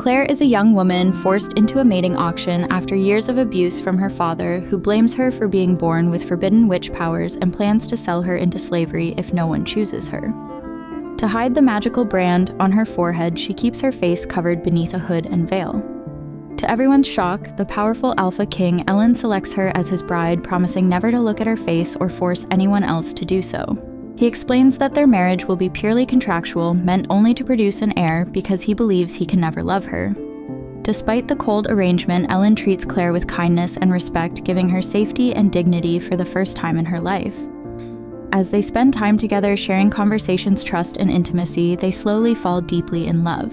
Clare is a young woman forced into a mating auction after years of abuse from her father, who blames her for being born with forbidden witch powers and plans to sell her into slavery if no one chooses her. To hide the magical brand on her forehead, she keeps her face covered beneath a hood and veil. To everyone's shock, the powerful Alpha King Ellen selects her as his bride, promising never to look at her face or force anyone else to do so. He explains that their marriage will be purely contractual, meant only to produce an heir because he believes he can never love her. Despite the cold arrangement, Ellen treats Clare with kindness and respect, giving her safety and dignity for the first time in her life. As they spend time together sharing conversations, trust, and intimacy, they slowly fall deeply in love.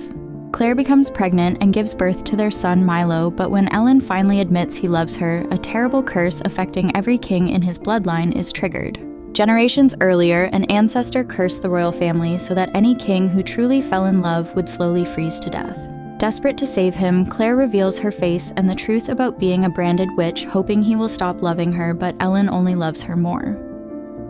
Clare becomes pregnant and gives birth to their son Milo, but when Ellen finally admits he loves her, a terrible curse affecting every king in his bloodline is triggered. Generations earlier, an ancestor cursed the royal family so that any king who truly fell in love would slowly freeze to death. Desperate to save him, Clare reveals her face and the truth about being a branded witch, hoping he will stop loving her, but Ellen only loves her more.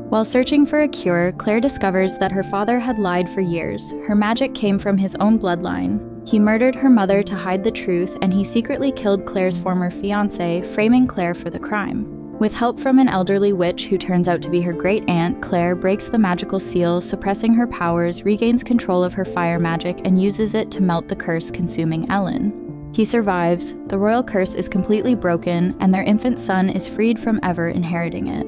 While searching for a cure, Clare discovers that her father had lied for years. Her magic came from his own bloodline. He murdered her mother to hide the truth, and he secretly killed Clare's former fiancé, framing Clare for the crime. With help from an elderly witch who turns out to be her great-aunt, Clare breaks the magical seal, suppressing her powers, regains control of her fire magic, and uses it to melt the curse consuming Ellen. He survives, the royal curse is completely broken, and their infant son is freed from ever inheriting it.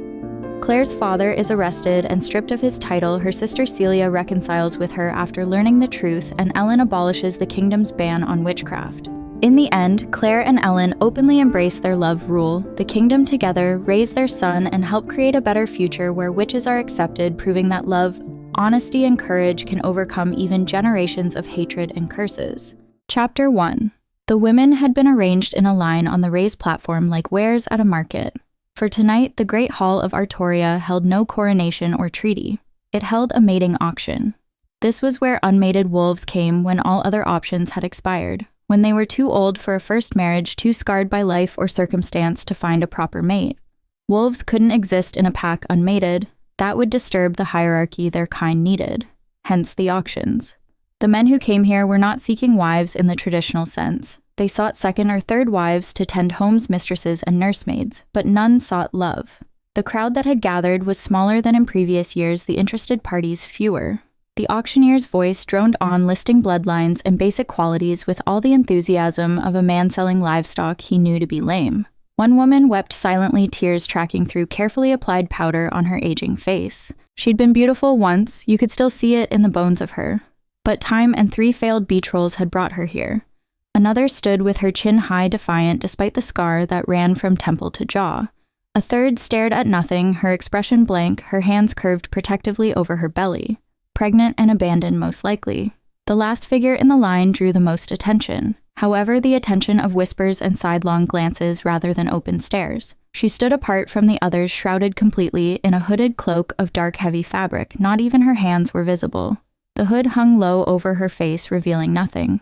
Clare's father is arrested and stripped of his title. Her sister Celia reconciles with her after learning the truth, and Ellen abolishes the kingdom's ban on witchcraft. In the end, Clare and Ellen openly embrace their love rule the kingdom together, raise their son, and help create a better future where witches are accepted, proving that love, honesty, and courage can overcome even generations of hatred and curses. Chapter 1. The women had been arranged in a line on the raised platform like wares at a market. For tonight, the Great Hall of Artoria held no coronation or treaty. It held a mating auction. This was where unmated wolves came when all other options had expired. When they were too old for a first marriage, too scarred by life or circumstance to find a proper mate. Wolves couldn't exist in a pack unmated. That would disturb the hierarchy their kind needed. Hence the auctions. The men who came here were not seeking wives in the traditional sense. They sought second or third wives to tend homes, mistresses, and nursemaids, but none sought love. The crowd that had gathered was smaller than in previous years, the interested parties fewer. The auctioneer's voice droned on, listing bloodlines and basic qualities with all the enthusiasm of a man selling livestock he knew to be lame. One woman wept silently, tears tracking through carefully applied powder on her aging face. She'd been beautiful once, you could still see it in the bones of her. But time and 3 failed beach rolls had brought her here. Another stood with her chin high, defiant despite the scar that ran from temple to jaw. A third stared at nothing, her expression blank, her hands curved protectively over her belly. Pregnant and abandoned most likely. The last figure in the line drew the most attention. However, the attention of whispers and sidelong glances rather than open stares. She stood apart from the others, shrouded completely in a hooded cloak of dark heavy fabric. Not even her hands were visible. The hood hung low over her face, revealing nothing.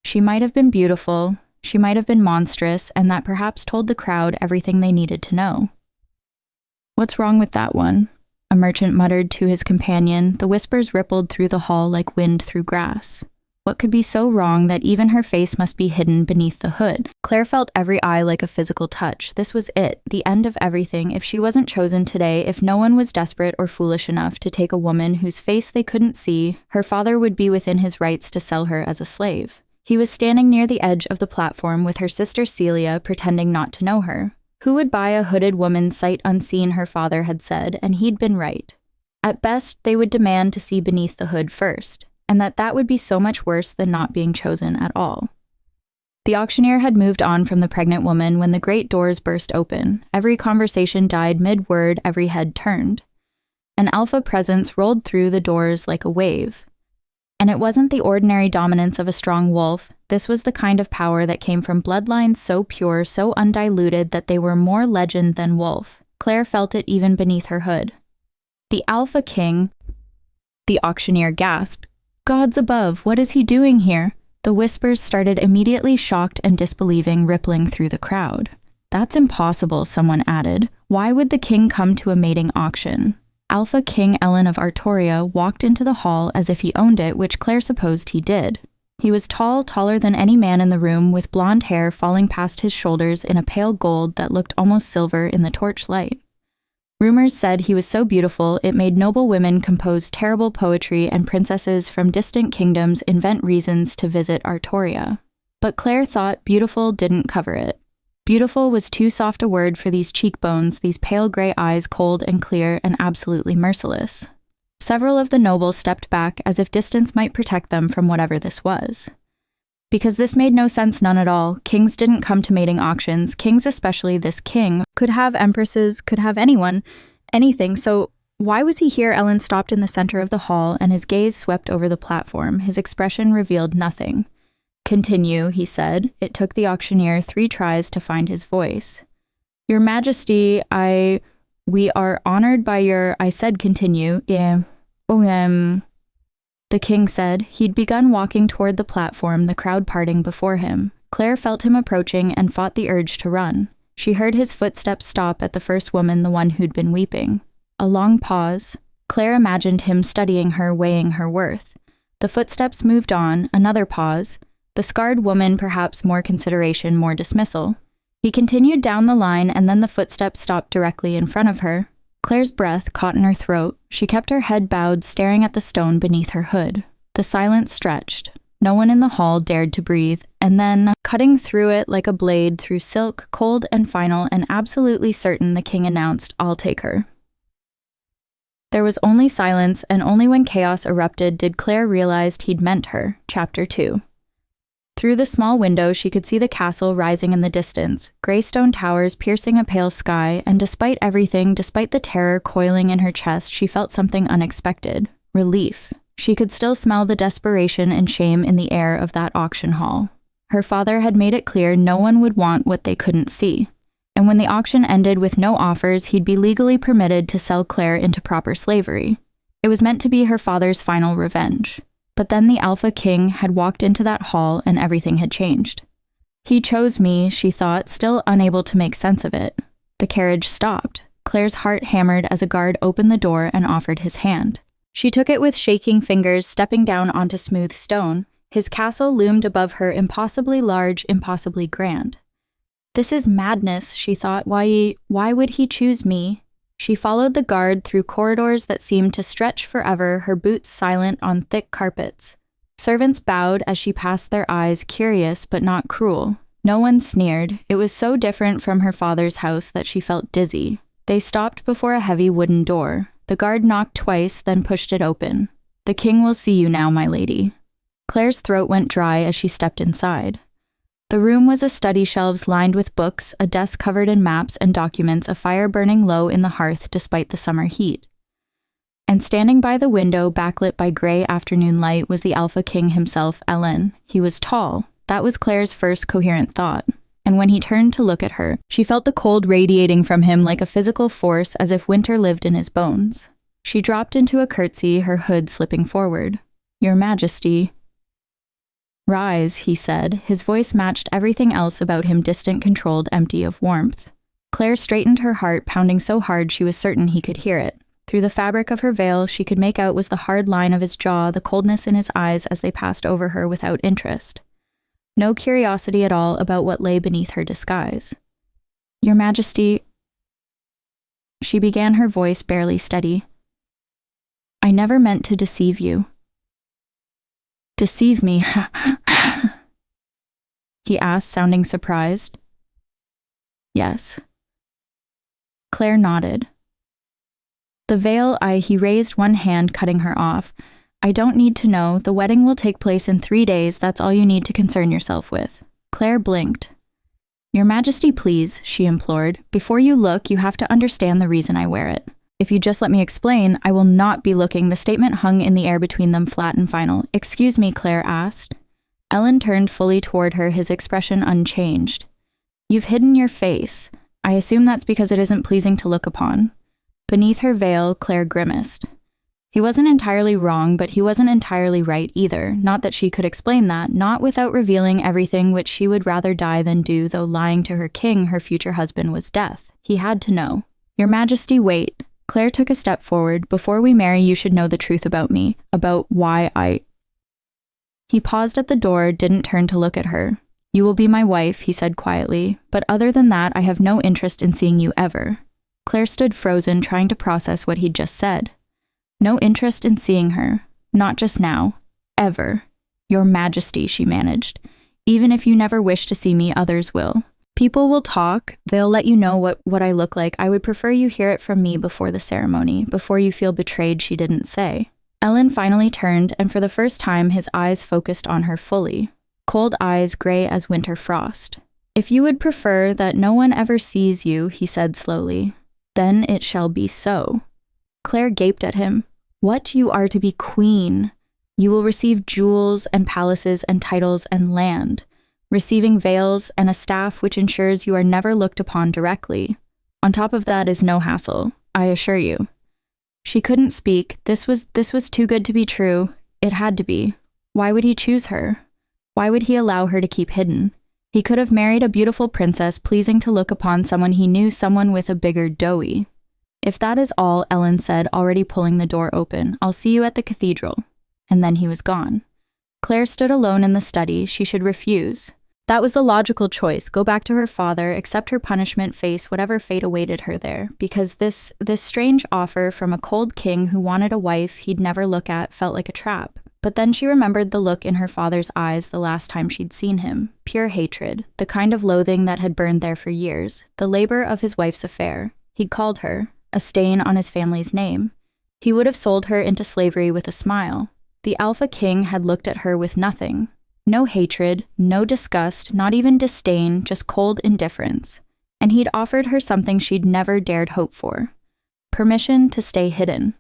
She might have been beautiful, she might have been monstrous, and that perhaps told the crowd everything they needed to know. "What's wrong with that one?" a merchant muttered to his companion. The whispers rippled through the hall like wind through grass. What could be so wrong that even her face must be hidden beneath the hood? Clare felt every eye like a physical touch. This was it, the end of everything. If she wasn't chosen today, if no one was desperate or foolish enough to take a woman whose face they couldn't see, her father would be within his rights to sell her as a slave. He was standing near the edge of the platform with her sister Celia, pretending not to know her. Who would buy a hooded woman sight unseen, her father had said, and he'd been right. At best, they would demand to see beneath the hood first, and that would be so much worse than not being chosen at all. The auctioneer had moved on from the pregnant woman when the great doors burst open. Every conversation died mid-word, every head turned. An alpha presence rolled through the doors like a wave. And it wasn't the ordinary dominance of a strong wolf. This was the kind of power that came from bloodlines so pure, so undiluted that they were more legend than wolf. Clare felt it even beneath her hood. "The Alpha King," the auctioneer gasped. "Gods above, what is he doing here?" The whispers started immediately, shocked and disbelieving, rippling through the crowd. "That's impossible," someone added. "Why would the king come to a mating auction?" Alpha King Ellen of Artoria walked into the hall as if he owned it, which Clare supposed he did. He was tall, taller than any man in the room, with blonde hair falling past his shoulders in a pale gold that looked almost silver in the torch light. Rumors said he was so beautiful it made noble women compose terrible poetry and princesses from distant kingdoms invent reasons to visit Artoria. But Clare thought beautiful didn't cover it. Beautiful was too soft a word for these cheekbones, these pale gray eyes, cold and clear and absolutely merciless. Several of the nobles stepped back as if distance might protect them from whatever this was. Because this made no sense, none at all. Kings didn't come to mating auctions. Kings, especially this king, could have empresses, could have anyone, anything. So why was he here? Ellen stopped in the center of the hall, and his gaze swept over the platform. His expression revealed nothing. Continue, he said. It took the auctioneer 3 tries to find his voice. Your Majesty, we are honored by your, I said continue. The king said. He'd begun walking toward the platform, the crowd parting before him. Clare felt him approaching and fought the urge to run. She heard his footsteps stop at the first woman, the one who'd been weeping. A long pause. Clare imagined him studying her, weighing her worth. The footsteps moved on, another pause. The scarred woman, perhaps more consideration, more dismissal. He continued down the line, and then the footsteps stopped directly in front of her. Clare's breath caught in her throat. She kept her head bowed, staring at the stone beneath her hood. The silence stretched. No one in the hall dared to breathe, and then, cutting through it like a blade through silk, cold and final and absolutely certain, the king announced, "I'll take her." There was only silence, and only when chaos erupted did Clare realize he'd meant her. Chapter 2. Through the small window, she could see the castle rising in the distance, gray stone towers piercing a pale sky, and despite everything, despite the terror coiling in her chest, she felt something unexpected. Relief. She could still smell the desperation and shame in the air of that auction hall. Her father had made it clear no one would want what they couldn't see. And when the auction ended with no offers, he'd be legally permitted to sell Clare into proper slavery. It was meant to be her father's final revenge. But then the Alpha King had walked into that hall and everything had changed. He chose me, she thought, still unable to make sense of it. The carriage stopped. Clare's heart hammered as a guard opened the door and offered his hand. She took it with shaking fingers, stepping down onto smooth stone. His castle loomed above her, impossibly large, impossibly grand. This is madness, she thought. Why would he choose me? She followed the guard through corridors that seemed to stretch forever, her boots silent on thick carpets. Servants bowed as she passed their eyes, curious but not cruel. No one sneered. It was so different from her father's house that she felt dizzy. They stopped before a heavy wooden door. The guard knocked twice, then pushed it open. "The king will see you now, my lady." Clare's throat went dry as she stepped inside. The room was a study shelves lined with books, a desk covered in maps and documents, a fire burning low in the hearth despite the summer heat. And standing by the window, backlit by gray afternoon light, was the Alpha King himself, Ellen. He was tall. That was Clare's first coherent thought. And when he turned to look at her, she felt the cold radiating from him like a physical force, as if winter lived in his bones. She dropped into a curtsy, her hood slipping forward. "Your Majesty." "Rise," he said. His voice matched everything else about him, distant, controlled, empty of warmth. Clare straightened, her heart pounding so hard she was certain he could hear it. Through the fabric of her veil, she could make out was the hard line of his jaw, the coldness in his eyes as they passed over her without interest. No curiosity at all about what lay beneath her disguise. "Your Majesty," she began, her voice barely steady. "I never meant to deceive you." "Deceive me?" he asked, sounding surprised. "Yes." Clare nodded. "The veil, he raised one hand, cutting her off. "I don't need to know. The wedding will take place in 3 days. That's all you need to concern yourself with." Clare blinked. "Your Majesty, please," she implored. "Before you look, you have to understand the reason I wear it. If you just let me explain, I will not be looking." The statement hung in the air between them, flat and final. "Excuse me," Clare asked. Ellen turned fully toward her, his expression unchanged. "You've hidden your face. I assume that's because it isn't pleasing to look upon." Beneath her veil, Clare grimaced. He wasn't entirely wrong, but he wasn't entirely right either. Not that she could explain that, not without revealing everything which she would rather die than do, though lying to her king, her future husband, was death. He had to know. "Your Majesty, wait." Clare took a step forward. "Before we marry, you should know the truth about me, about why I..." He paused at the door, didn't turn to look at her. "You will be my wife," he said quietly, "but other than that, I have no interest in seeing you ever." Clare stood frozen, trying to process what he'd just said. No interest in seeing her. Not just now. Ever. "Your Majesty," she managed. "Even if you never wish to see me, others will. People will talk. They'll let you know what I look like. I would prefer you hear it from me before the ceremony, before you feel betrayed," she didn't say. Ellen finally turned, and for the first time, his eyes focused on her fully. Cold eyes, gray as winter frost. "If you would prefer that no one ever sees you," he said slowly, "then it shall be so." Clare gaped at him. "What? You are to be queen. You will receive jewels and palaces and titles and land, receiving veils and a staff which ensures you are never looked upon directly. On top of that is no hassle, I assure you." She couldn't speak. This was too good to be true. It had to be. Why would he choose her? Why would he allow her to keep hidden? He could have married a beautiful princess pleasing to look upon someone he knew, someone with a bigger doughy. "If that is all," Ellen said, already pulling the door open, "I'll see you at the cathedral." And then he was gone. Clare stood alone in the study. She should refuse. That was the logical choice. Go back to her father, accept her punishment, face whatever fate awaited her there, because this strange offer from a cold king who wanted a wife he'd never look at felt like a trap. But then she remembered the look in her father's eyes the last time she'd seen him. Pure hatred, the kind of loathing that had burned there for years, the labor of his wife's affair. He'd called her, a stain on his family's name. He would have sold her into slavery with a smile. The Alpha King had looked at her with nothing. No hatred, no disgust, not even disdain, just cold indifference. And he'd offered her something she'd never dared hope for. Permission to stay hidden.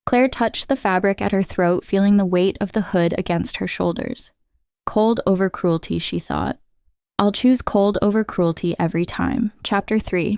Clare touched the fabric at her throat, feeling the weight of the hood against her shoulders. Cold over cruelty, she thought. I'll choose cold over cruelty every time. Chapter 3.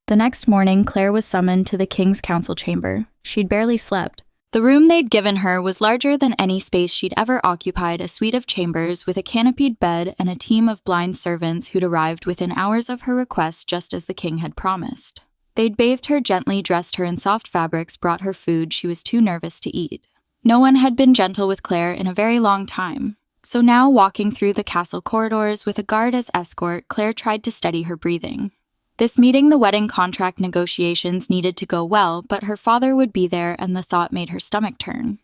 The next morning, Clare was summoned to the king's council chamber. She'd barely slept. The room they'd given her was larger than any space she'd ever occupied, a suite of chambers with a canopied bed and a team of blind servants who'd arrived within hours of her request just as the king had promised. They'd bathed her gently, dressed her in soft fabrics, brought her food she was too nervous to eat. No one had been gentle with Clare in a very long time. So now, walking through the castle corridors with a guard as escort, Clare tried to steady her breathing. This meeting, the wedding contract negotiations, needed to go well, but her father would be there, and the thought made her stomach turn.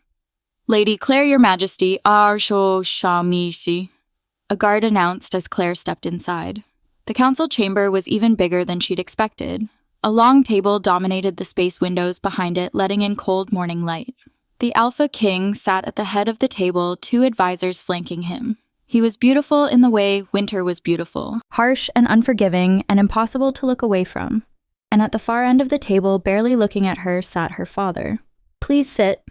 "Lady Clare, your majesty, Arsho Shamisi," a guard announced as Clare stepped inside. The council chamber was even bigger than she'd expected. A long table dominated the space windows behind it, letting in cold morning light. The Alpha King sat at the head of the table, 2 advisors flanking him. He was beautiful in the way winter was beautiful, harsh and unforgiving and impossible to look away from. And at the far end of the table, barely looking at her, sat her father. "Please sit."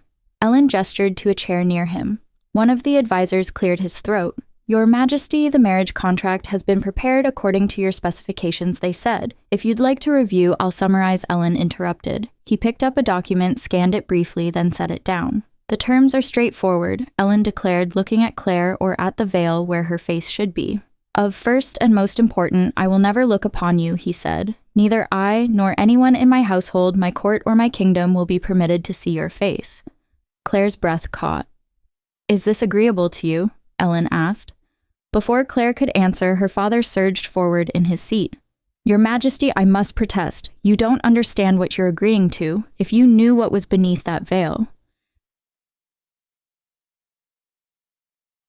Ellen gestured to a chair near him. One of the advisors cleared his throat. "Your Majesty, the marriage contract has been prepared according to your specifications," they said. "If you'd like to review, I'll summarize," Ellen interrupted. He picked up a document, scanned it briefly, then set it down. "The terms are straightforward," Ellen declared, looking at Clare or at the veil where her face should be. "Of first and most important, I will never look upon you," he said. "Neither I nor anyone in my household, my court, or my kingdom will be permitted to see your face." Clare's breath caught. "Is this agreeable to you?" Ellen asked. Before Clare could answer, her father surged forward in his seat. "Your Majesty, I must protest. You don't understand what you're agreeing to. If you knew what was beneath that veil."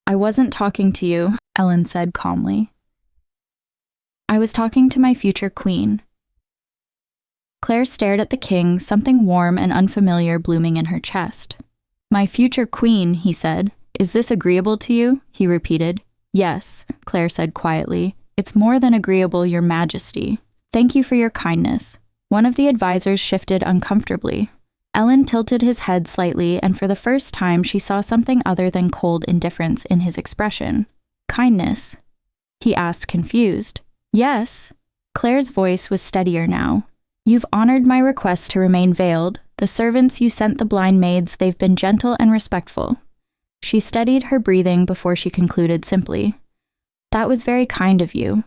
"I wasn't talking to you," Ellen said calmly. "I was talking to my future queen." Clare stared at the king, something warm and unfamiliar blooming in her chest. "My future queen," he said. "Is this agreeable to you?" he repeated. "Yes," Clare said quietly. "It's more than agreeable, Your Majesty. Thank you for your kindness." One of the advisors shifted uncomfortably. Ellen tilted his head slightly, and for the first time she saw something other than cold indifference in his expression. "Kindness?" he asked, confused. "Yes." Clare's voice was steadier now. "You've honored my request to remain veiled. The servants you sent the blind maids, they've been gentle and respectful." She steadied her breathing before she concluded simply. "That was very kind of you."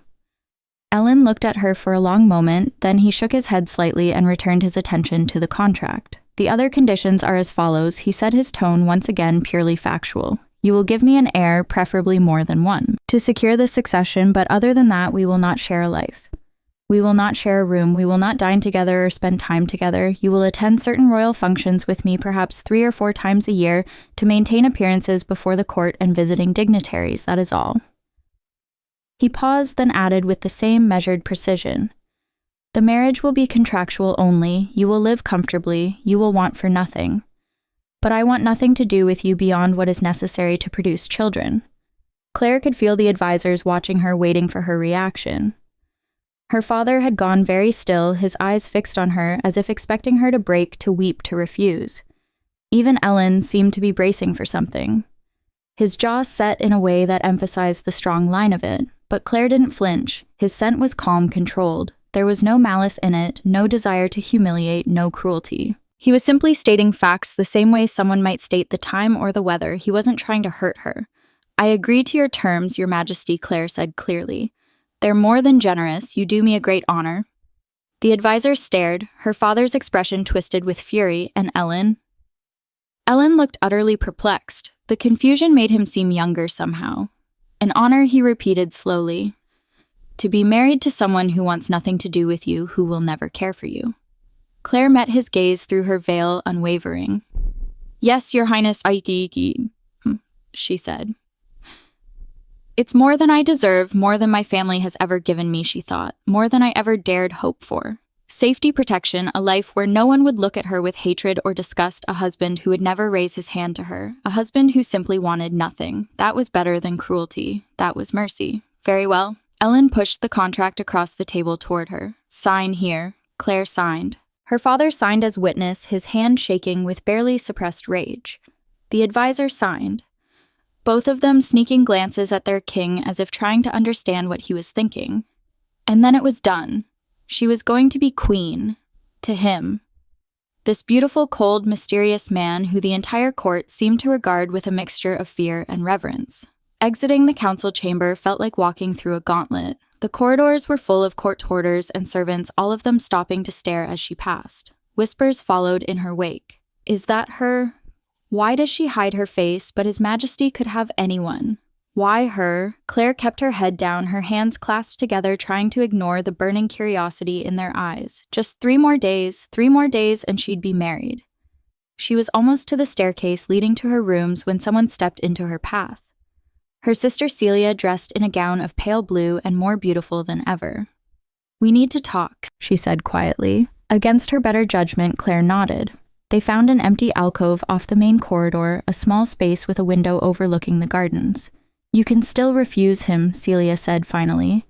Ellen looked at her for a long moment, then he shook his head slightly and returned his attention to the contract. "The other conditions are as follows," he said, his tone once again purely factual. You will give me an heir, preferably more than one, to secure the succession, but other than that, we will not share a life. We will not share a room, we will not dine together or spend time together. You will attend certain royal functions with me perhaps 3 or 4 times a year to maintain appearances before the court and visiting dignitaries, that is all. He paused, then added with the same measured precision. The marriage will be contractual only, you will live comfortably, you will want for nothing. But I want nothing to do with you beyond what is necessary to produce children. Clare could feel the advisors watching her, waiting for her reaction. Her father had gone very still, his eyes fixed on her as if expecting her to break, to weep, to refuse. Even Ellen seemed to be bracing for something. His jaw set in a way that emphasized the strong line of it, but Clare didn't flinch. His scent was calm, controlled. There was no malice in it, no desire to humiliate, no cruelty. He was simply stating facts the same way someone might state the time or the weather. He wasn't trying to hurt her. I agree to your terms, Your Majesty, Clare said clearly. They're more than generous. You do me a great honor. The advisor stared, her father's expression twisted with fury, and Ellen looked utterly perplexed. The confusion made him seem younger somehow. An honor, he repeated slowly. To be married to someone who wants nothing to do with you, who will never care for you. Clare met his gaze through her veil, unwavering. Yes, Your Highness, she said. It's more than I deserve, more than my family has ever given me, she thought, more than I ever dared hope for. Safety, protection, a life where no one would look at her with hatred or disgust, a husband who would never raise his hand to her, a husband who simply wanted nothing. That was better than cruelty. That was mercy. Very well. Ellen pushed the contract across the table toward her. Sign here. Clare signed. Her father signed as witness, his hand shaking with barely suppressed rage. The advisor signed. Both of them sneaking glances at their king as if trying to understand what he was thinking. And then it was done. She was going to be queen. To him. This beautiful, cold, mysterious man who the entire court seemed to regard with a mixture of fear and reverence. Exiting the council chamber felt like walking through a gauntlet. The corridors were full of courtiers and servants, all of them stopping to stare as she passed. Whispers followed in her wake. Is that her? Why does she hide her face, but His Majesty could have anyone? Why her? Clare kept her head down, her hands clasped together, trying to ignore the burning curiosity in their eyes. Just 3 more days, and she'd be married. She was almost to the staircase leading to her rooms when someone stepped into her path. Her sister Celia, dressed in a gown of pale blue and more beautiful than ever. We need to talk, she said quietly. Against her better judgment, Clare nodded. They found an empty alcove off the main corridor, a small space with a window overlooking the gardens. You can still refuse him, Celia said finally.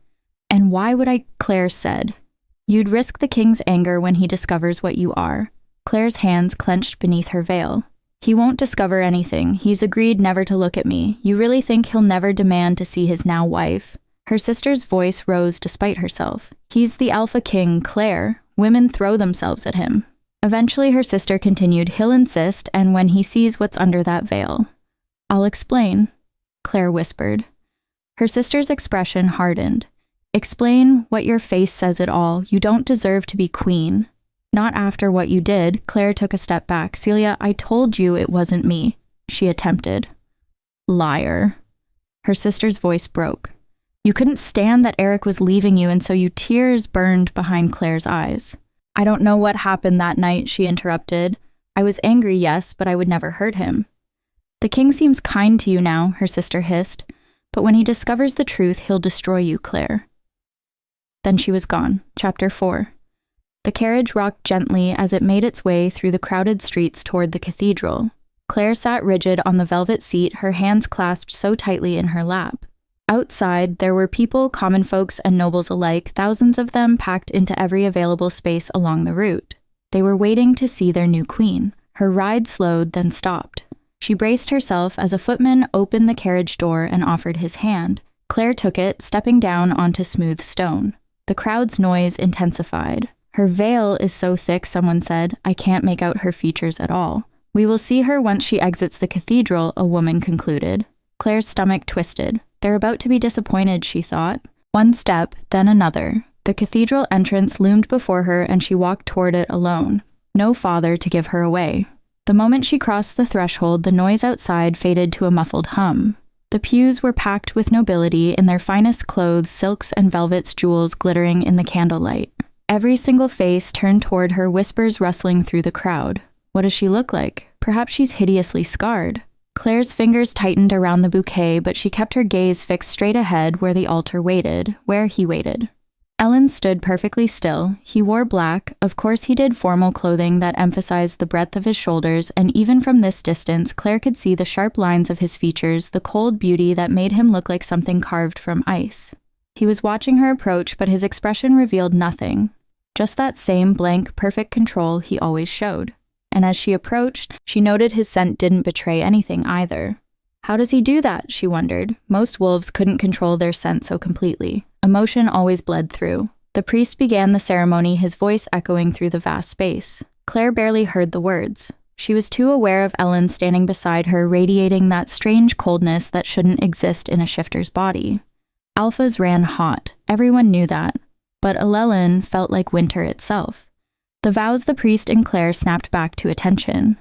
And why would I? Clare said. You'd risk the king's anger when he discovers what you are. Clare's hands clenched beneath her veil. He won't discover anything. He's agreed never to look at me. You really think he'll never demand to see his now wife? Her sister's voice rose despite herself. He's the alpha king, Clare. Women throw themselves at him. Eventually, her sister continued, he'll insist, and when he sees what's under that veil. I'll explain, Clare whispered. Her sister's expression hardened. Explain what your face says it all. You don't deserve to be queen. Not after what you did. Clare took a step back. Celia, I told you it wasn't me, she attempted. Liar. Her sister's voice broke. You couldn't stand that Eric was leaving you, and so tears burned behind Clare's eyes. I don't know what happened that night, she interrupted. I was angry, yes, but I would never hurt him. The king seems kind to you now, her sister hissed, but when he discovers the truth, he'll destroy you, Clare. Then she was gone. Chapter 4. The carriage rocked gently as it made its way through the crowded streets toward the cathedral. Clare sat rigid on the velvet seat, her hands clasped so tightly in her lap. Outside, there were people, common folks and nobles alike, thousands of them packed into every available space along the route. They were waiting to see their new queen. Her ride slowed, then stopped. She braced herself as a footman opened the carriage door and offered his hand. Clare took it, stepping down onto smooth stone. The crowd's noise intensified. Her veil is so thick, someone said, I can't make out her features at all. We will see her once she exits the cathedral, a woman concluded. Clare's stomach twisted. They're about to be disappointed, she thought. One step, then another. The cathedral entrance loomed before her and she walked toward it alone. No father to give her away. The The moment she crossed the threshold, the noise outside faded to a muffled hum. The pews were packed with nobility in their finest clothes, silks and velvets, jewels glittering in the candlelight. Every single face turned toward her, whispers rustling through the crowd. What does she look like? Perhaps she's hideously scarred. Claire's fingers tightened around the bouquet, but she kept her gaze fixed straight ahead where the altar waited, where he waited. Ellen stood perfectly still. He wore black. Of course he did formal clothing that emphasized the breadth of his shoulders, and even from this distance, Claire could see the sharp lines of his features, the cold beauty that made him look like something carved from ice. He was watching her approach, but his expression revealed nothing. Just that same blank, perfect control he always showed. And as she approached, she noted his scent didn't betray anything either. How does he do that? She wondered. Most wolves couldn't control their scent so completely. Emotion always bled through. The priest began the ceremony, his voice echoing through the vast space. Claire barely heard the words. She was too aware of Ellen standing beside her, radiating that strange coldness that shouldn't exist in a shifter's body. Alphas ran hot. Everyone knew that. But Llewellyn felt like winter itself. The vows the priest and Claire snapped back to attention.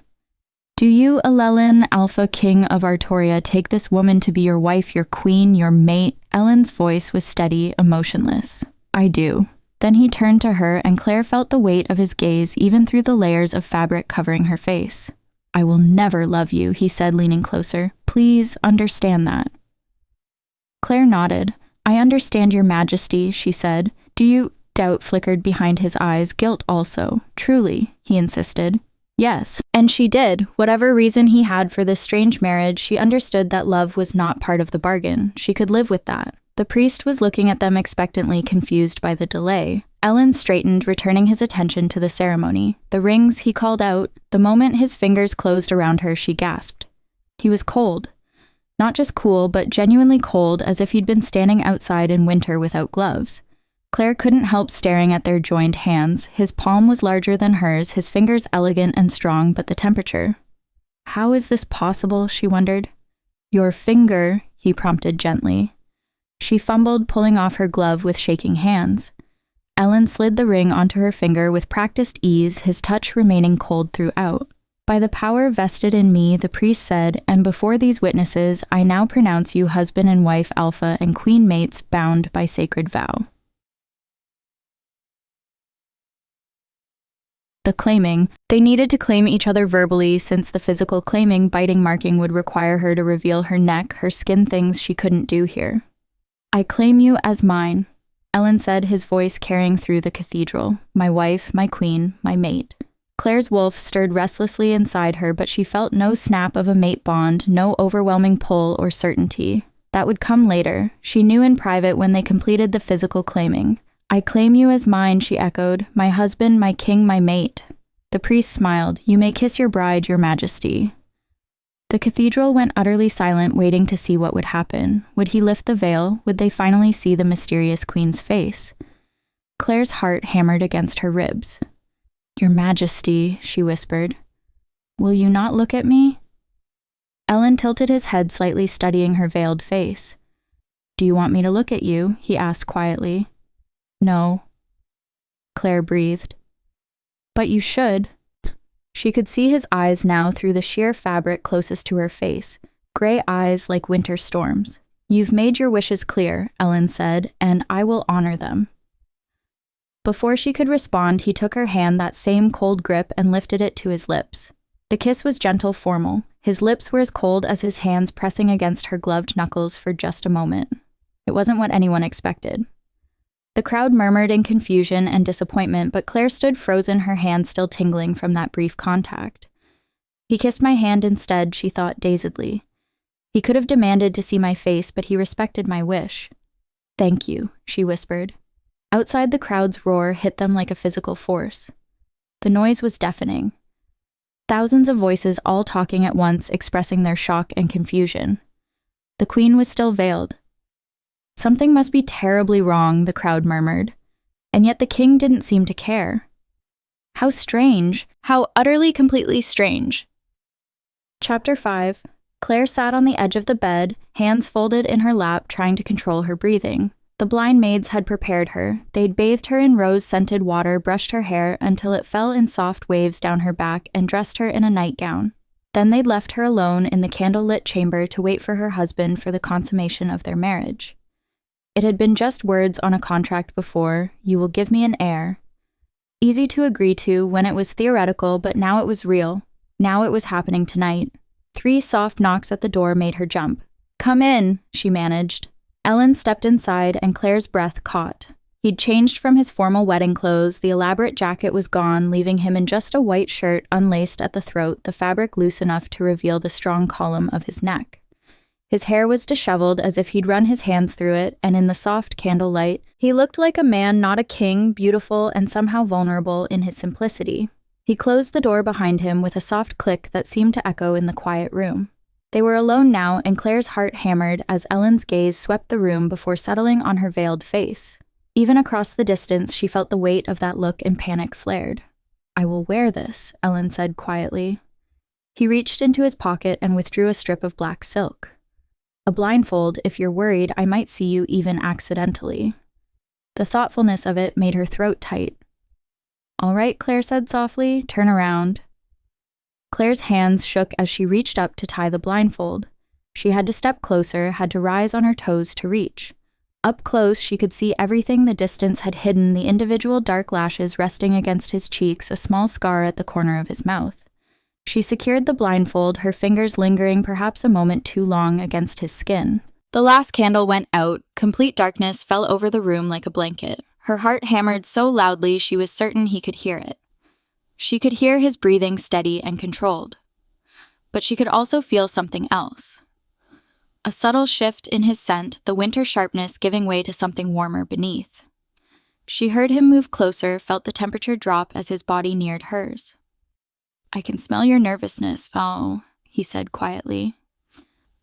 Do you, Llewellyn, Alpha King of Artoria, take this woman to be your wife, your queen, your mate? Ellen's voice was steady, emotionless. I do. Then he turned to her, and Claire felt the weight of his gaze even through the layers of fabric covering her face. I will never love you, he said, leaning closer. Please understand that. Claire nodded. I understand your majesty, she said. Do you... Doubt flickered behind his eyes, guilt also. Truly, he insisted. Yes, and she did. Whatever reason he had for this strange marriage, she understood that love was not part of the bargain. She could live with that. The priest was looking at them expectantly, confused by the delay. Ellen straightened, returning his attention to the ceremony. The rings, he called out. The moment his fingers closed around her, she gasped. He was cold. Not just cool, but genuinely cold, as if he'd been standing outside in winter without gloves. Claire couldn't help staring at their joined hands. His palm was larger than hers, his fingers elegant and strong, but the temperature. How is this possible, she wondered. Your finger, he prompted gently. She fumbled, pulling off her glove with shaking hands. Ellen slid the ring onto her finger with practiced ease, his touch remaining cold throughout. By the power vested in me, the priest said, and before these witnesses, I now pronounce you husband and wife, Alpha, and queen mates, bound by sacred vow. The claiming. They needed to claim each other verbally, since the physical claiming, biting marking, would require her to reveal her neck, her skin, things she couldn't do here. I claim you as mine, Ellen said, his voice carrying through the cathedral. My wife, my queen, my mate. Claire's wolf stirred restlessly inside her, but she felt no snap of a mate bond, no overwhelming pull or certainty. That would come later. She knew in private when they completed the physical claiming. I claim you as mine, she echoed. My husband, my king, my mate. The priest smiled. You may kiss your bride, your majesty. The cathedral went utterly silent, waiting to see what would happen. Would he lift the veil? Would they finally see the mysterious queen's face? Claire's heart hammered against her ribs. Your majesty, she whispered. Will you not look at me? Ellen tilted his head slightly, studying her veiled face. Do you want me to look at you? He asked quietly. No, Claire breathed. But you should. She could see his eyes now through the sheer fabric closest to her face, gray eyes like winter storms. You've made your wishes clear, Ellen said, and I will honor them. Before she could respond, he took her hand, that same cold grip, and lifted it to his lips. The kiss was gentle, formal. His lips were as cold as his hands, pressing against her gloved knuckles for just a moment. It wasn't what anyone expected. The crowd murmured in confusion and disappointment, but Claire stood frozen, her hand still tingling from that brief contact. He kissed my hand instead, she thought dazedly. He could have demanded to see my face, but he respected my wish. Thank you, she whispered. Outside, the crowd's roar hit them like a physical force. The noise was deafening. Thousands of voices all talking at once, expressing their shock and confusion. The queen was still veiled. Something must be terribly wrong, the crowd murmured. And yet the king didn't seem to care. How strange. How utterly, completely strange. Chapter 5. Claire sat on the edge of the bed, hands folded in her lap, trying to control her breathing. The blind maids had prepared her. They'd bathed her in rose-scented water, brushed her hair until it fell in soft waves down her back, and dressed her in a nightgown. Then they'd left her alone in the candle-lit chamber to wait for her husband for the consummation of their marriage. It had been just words on a contract before, "You will give me an heir." Easy to agree to when it was theoretical, but now it was real. Now it was happening tonight. 3 soft knocks at the door made her jump. "Come in," she managed. Ellen stepped inside and Claire's breath caught. He'd changed from his formal wedding clothes, the elaborate jacket was gone, leaving him in just a white shirt unlaced at the throat, the fabric loose enough to reveal the strong column of his neck. His hair was disheveled as if he'd run his hands through it, and in the soft candlelight, he looked like a man, not a king, beautiful and somehow vulnerable in his simplicity. He closed the door behind him with a soft click that seemed to echo in the quiet room. They were alone now, and Claire's heart hammered as Ellen's gaze swept the room before settling on her veiled face. Even across the distance, she felt the weight of that look and panic flared. "I will wear this," Ellen said quietly. He reached into his pocket and withdrew a strip of black silk. "A blindfold, if you're worried I might see you even accidentally." The thoughtfulness of it made her throat tight. "All right," Claire said softly, "turn around." Claire's hands shook as she reached up to tie the blindfold. She had to step closer, had to rise on her toes to reach. Up close, she could see everything the distance had hidden, the individual dark lashes resting against his cheeks, a small scar at the corner of his mouth. She secured the blindfold, her fingers lingering perhaps a moment too long against his skin. The last candle went out. Complete darkness fell over the room like a blanket. Her heart hammered so loudly she was certain he could hear it. She could hear his breathing steady and controlled. But she could also feel something else. A subtle shift in his scent, the winter sharpness giving way to something warmer beneath. She heard him move closer, felt the temperature drop as his body neared hers. "I can smell your nervousness, Val," he said quietly.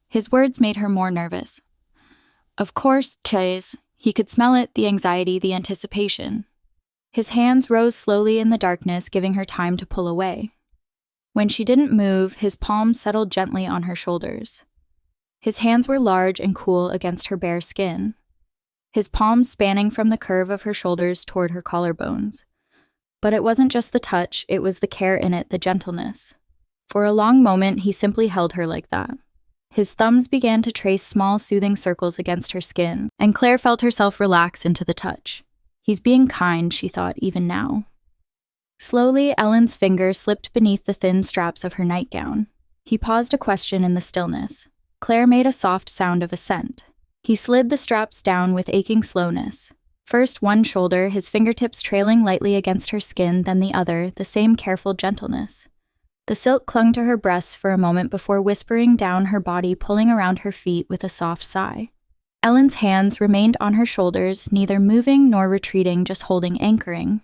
His words made her more nervous. Of course, Chase. He could smell it, the anxiety, the anticipation. His hands rose slowly in the darkness, giving her time to pull away. When she didn't move, his palms settled gently on her shoulders. His hands were large and cool against her bare skin, his palms spanning from the curve of her shoulders toward her collarbones. But it wasn't just the touch, it was the care in it, the gentleness. For a long moment, he simply held her like that. His thumbs began to trace small, soothing circles against her skin, and Claire felt herself relax into the touch. He's being kind, she thought, even now. Slowly, Ellen's fingers slipped beneath the thin straps of her nightgown. He paused a question in the stillness. Claire made a soft sound of assent. He slid the straps down with aching slowness. First one shoulder, his fingertips trailing lightly against her skin, then the other, the same careful gentleness. The silk clung to her breasts for a moment before whispering down her body, pulling around her feet with a soft sigh. Ellen's hands remained on her shoulders, neither moving nor retreating, just holding, anchoring.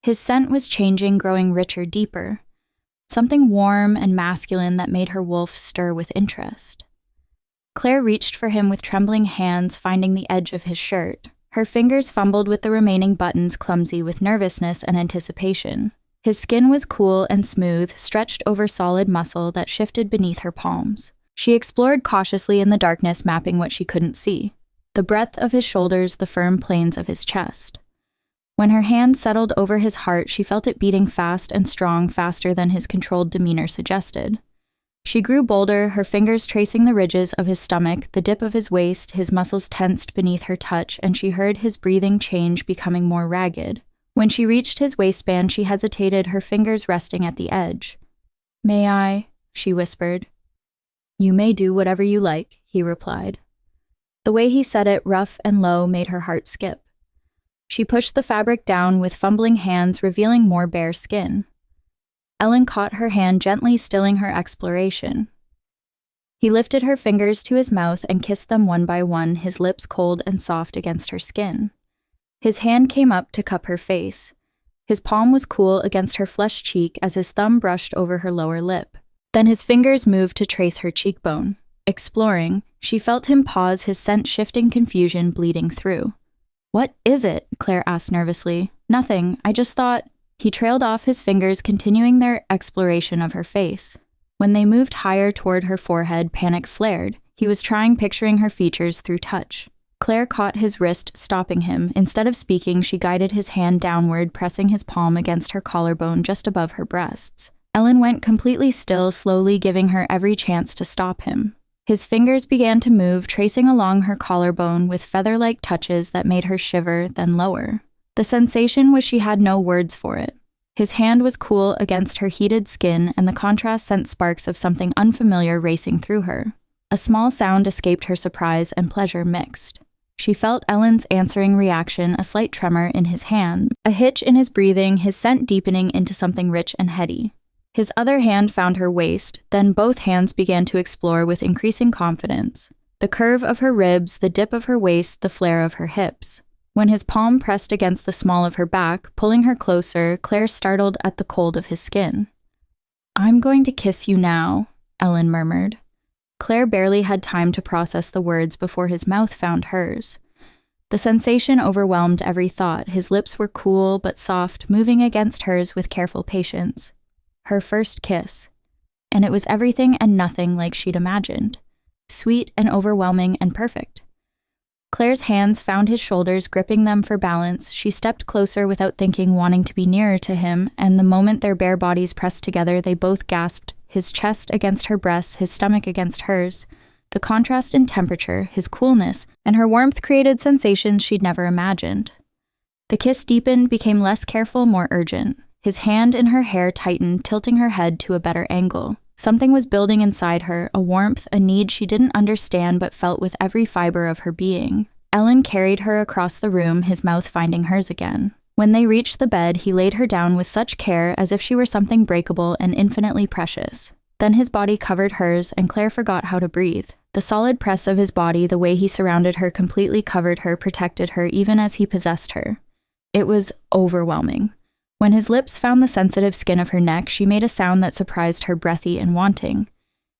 His scent was changing, growing richer, deeper. Something warm and masculine that made her wolf stir with interest. Claire reached for him with trembling hands, finding the edge of his shirt. Her fingers fumbled with the remaining buttons, clumsy with nervousness and anticipation. His skin was cool and smooth, stretched over solid muscle that shifted beneath her palms. She explored cautiously in the darkness, mapping what she couldn't see. The breadth of his shoulders, the firm planes of his chest. When her hand settled over his heart, she felt it beating fast and strong, faster than his controlled demeanor suggested. She grew bolder, her fingers tracing the ridges of his stomach, the dip of his waist, his muscles tensed beneath her touch, and she heard his breathing change, becoming more ragged. When she reached his waistband, she hesitated, her fingers resting at the edge. "May I?" she whispered. "You may do whatever you like," he replied. The way he said it, rough and low, made her heart skip. She pushed the fabric down with fumbling hands, revealing more bare skin. Ellen caught her hand, gently stilling her exploration. He lifted her fingers to his mouth and kissed them one by one, his lips cold and soft against her skin. His hand came up to cup her face. His palm was cool against her flushed cheek as his thumb brushed over her lower lip. Then his fingers moved to trace her cheekbone. Exploring, she felt him pause, his scent shifting, confusion bleeding through. "What is it?" Claire asked nervously. "Nothing, I just thought—" He trailed off his fingers, continuing their exploration of her face. When they moved higher toward her forehead, panic flared. He was picturing her features through touch. Clare caught his wrist, stopping him. Instead of speaking, she guided his hand downward, pressing his palm against her collarbone just above her breasts. Ellen went completely still, slowly giving her every chance to stop him. His fingers began to move, tracing along her collarbone with feather-like touches that made her shiver, then lower. The sensation was she had no words for it. His hand was cool against her heated skin, and the contrast sent sparks of something unfamiliar racing through her. A small sound escaped her, surprise and pleasure mixed. She felt Ellen's answering reaction, a slight tremor in his hand, a hitch in his breathing, his scent deepening into something rich and heady. His other hand found her waist, then both hands began to explore with increasing confidence. The curve of her ribs, the dip of her waist, the flare of her hips. When his palm pressed against the small of her back, pulling her closer, Clare startled at the cold of his skin. "I'm going to kiss you now," Ellen murmured. Clare barely had time to process the words before his mouth found hers. The sensation overwhelmed every thought. His lips were cool but soft, moving against hers with careful patience. Her first kiss. And it was everything and nothing like she'd imagined. Sweet and overwhelming and perfect. Clare's hands found his shoulders, gripping them for balance. She stepped closer without thinking, wanting to be nearer to him, and the moment their bare bodies pressed together, they both gasped, his chest against her breasts, his stomach against hers. The contrast in temperature, his coolness, and her warmth created sensations she'd never imagined. The kiss deepened, became less careful, more urgent. His hand in her hair tightened, tilting her head to a better angle. Something was building inside her, a warmth, a need she didn't understand but felt with every fiber of her being. Ellen carried her across the room, his mouth finding hers again. When they reached the bed, he laid her down with such care as if she were something breakable and infinitely precious. Then his body covered hers, and Clare forgot how to breathe. The solid press of his body, the way he surrounded her, completely covered her, protected her, even as he possessed her. It was overwhelming. When his lips found the sensitive skin of her neck, she made a sound that surprised her, breathy and wanting.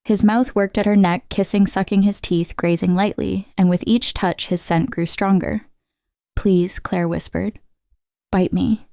His mouth worked at her neck, kissing, sucking his teeth, grazing lightly, and with each touch his scent grew stronger. "Please," Clare whispered. "Bite me."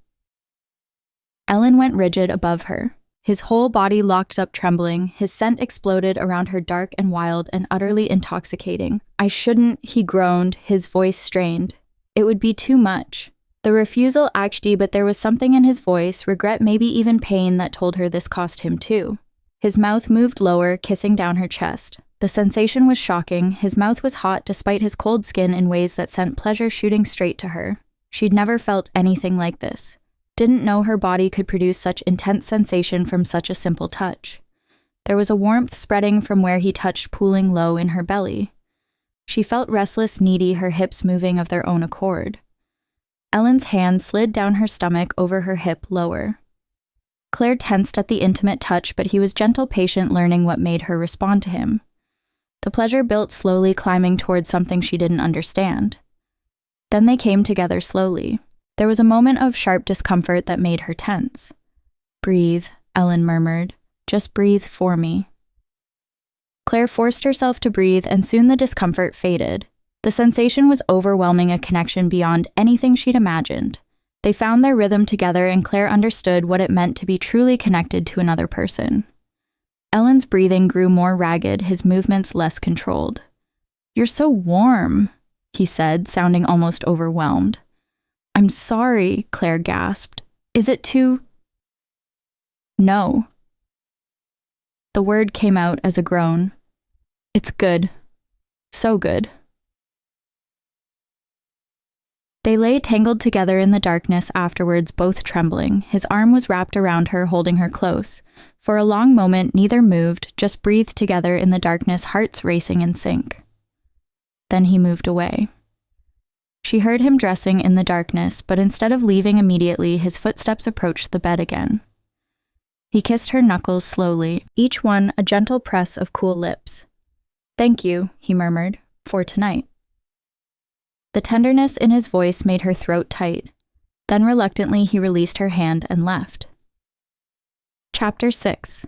Ellen went rigid above her. His whole body locked up, trembling. His scent exploded around her, dark and wild and utterly intoxicating. "I shouldn't," he groaned, his voice strained. It would be too much. The refusal ached, but there was something in his voice, regret, maybe even pain, that told her this cost him too. His mouth moved lower, kissing down her chest. The sensation was shocking. His mouth was hot despite his cold skin in ways that sent pleasure shooting straight to her. She'd never felt anything like this. Didn't know her body could produce such intense sensation from such a simple touch. There was a warmth spreading from where he touched, pooling low in her belly. She felt restless, needy, her hips moving of their own accord. Ellen's hand slid down her stomach, over her hip, lower. Clare tensed at the intimate touch, but he was gentle, patient, learning what made her respond to him. The pleasure built slowly, climbing towards something she didn't understand. Then they came together slowly. There was a moment of sharp discomfort that made her tense. "Breathe," Ellen murmured. "Just breathe for me." Clare forced herself to breathe, and soon the discomfort faded. The sensation was overwhelming, a connection beyond anything she'd imagined. They found their rhythm together, and Clare understood what it meant to be truly connected to another person. Ellen's breathing grew more ragged, his movements less controlled. "You're so warm," he said, sounding almost overwhelmed. "I'm sorry," Clare gasped. "Is it too—" "No." The word came out as a groan. "It's good. So good." They lay tangled together in the darkness afterwards, both trembling. His arm was wrapped around her, holding her close. For a long moment, neither moved, just breathed together in the darkness, hearts racing in sync. Then he moved away. She heard him dressing in the darkness, but instead of leaving immediately, his footsteps approached the bed again. He kissed her knuckles slowly, each one a gentle press of cool lips. "Thank you," he murmured, "for tonight." The tenderness in his voice made her throat tight. Then reluctantly he released her hand and left. Chapter 6.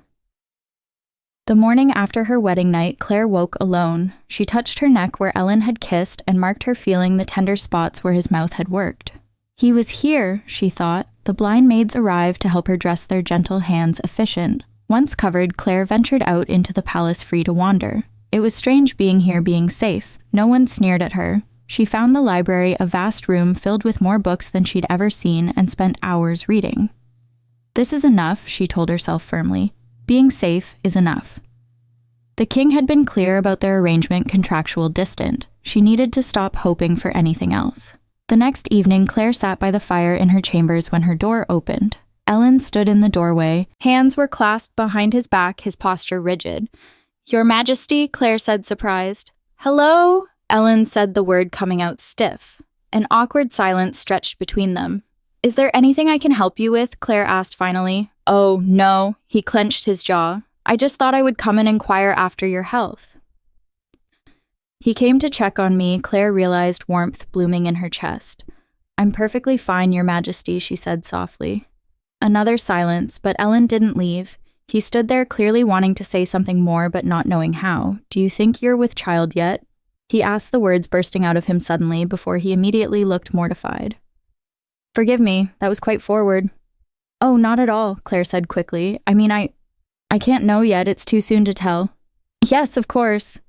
The morning after her wedding night, Clare woke alone. She touched her neck where Ellen had kissed and marked her, feeling the tender spots where his mouth had worked. He was here, she thought. The blind maids arrived to help her dress, their gentle hands efficient. Once covered, Clare ventured out into the palace, free to wander. It was strange being here, being safe. No one sneered at her. She found the library a vast room filled with more books than she'd ever seen and spent hours reading. This is enough, she told herself firmly. Being safe is enough. The king had been clear about their arrangement contractual distant. She needed to stop hoping for anything else. The next evening, Clare sat by the fire in her chambers when her door opened. Ellen stood in the doorway. Hands were clasped behind his back, his posture rigid. "Your Majesty," Clare said, surprised. "Hello?" Ellen said the word coming out stiff. An awkward silence stretched between them. "Is there anything I can help you with?" Clare asked finally. "Oh, no." He clenched his jaw. "I just thought I would come and inquire after your health." He came to check on me, Clare realized warmth blooming in her chest. "I'm perfectly fine, Your Majesty," she said softly. Another silence, but Ellen didn't leave. He stood there clearly wanting to say something more but not knowing how. "Do you think you're with child yet?" He asked, the words bursting out of him suddenly before he immediately looked mortified. "Forgive me, that was quite forward." "Oh, not at all," Clare said quickly. I mean, I can't know yet, it's too soon to tell." "Yes, of course."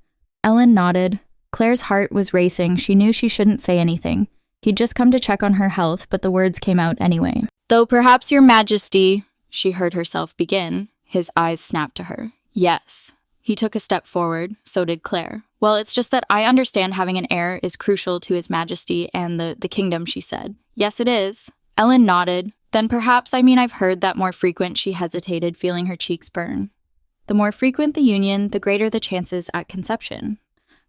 Ellen nodded. Clare's heart was racing. She knew she shouldn't say anything. He'd just come to check on her health, but the words came out anyway. "Though perhaps Your Majesty," she heard herself begin. His eyes snapped to her. "Yes." He took a step forward. So did Clare. "Well, it's just that I understand having an heir is crucial to His Majesty and the kingdom," she said. "Yes, it is." Ellen nodded. "Then perhaps, I've heard that more frequent," she hesitated, feeling her cheeks burn. "The more frequent the union, the greater the chances at conception.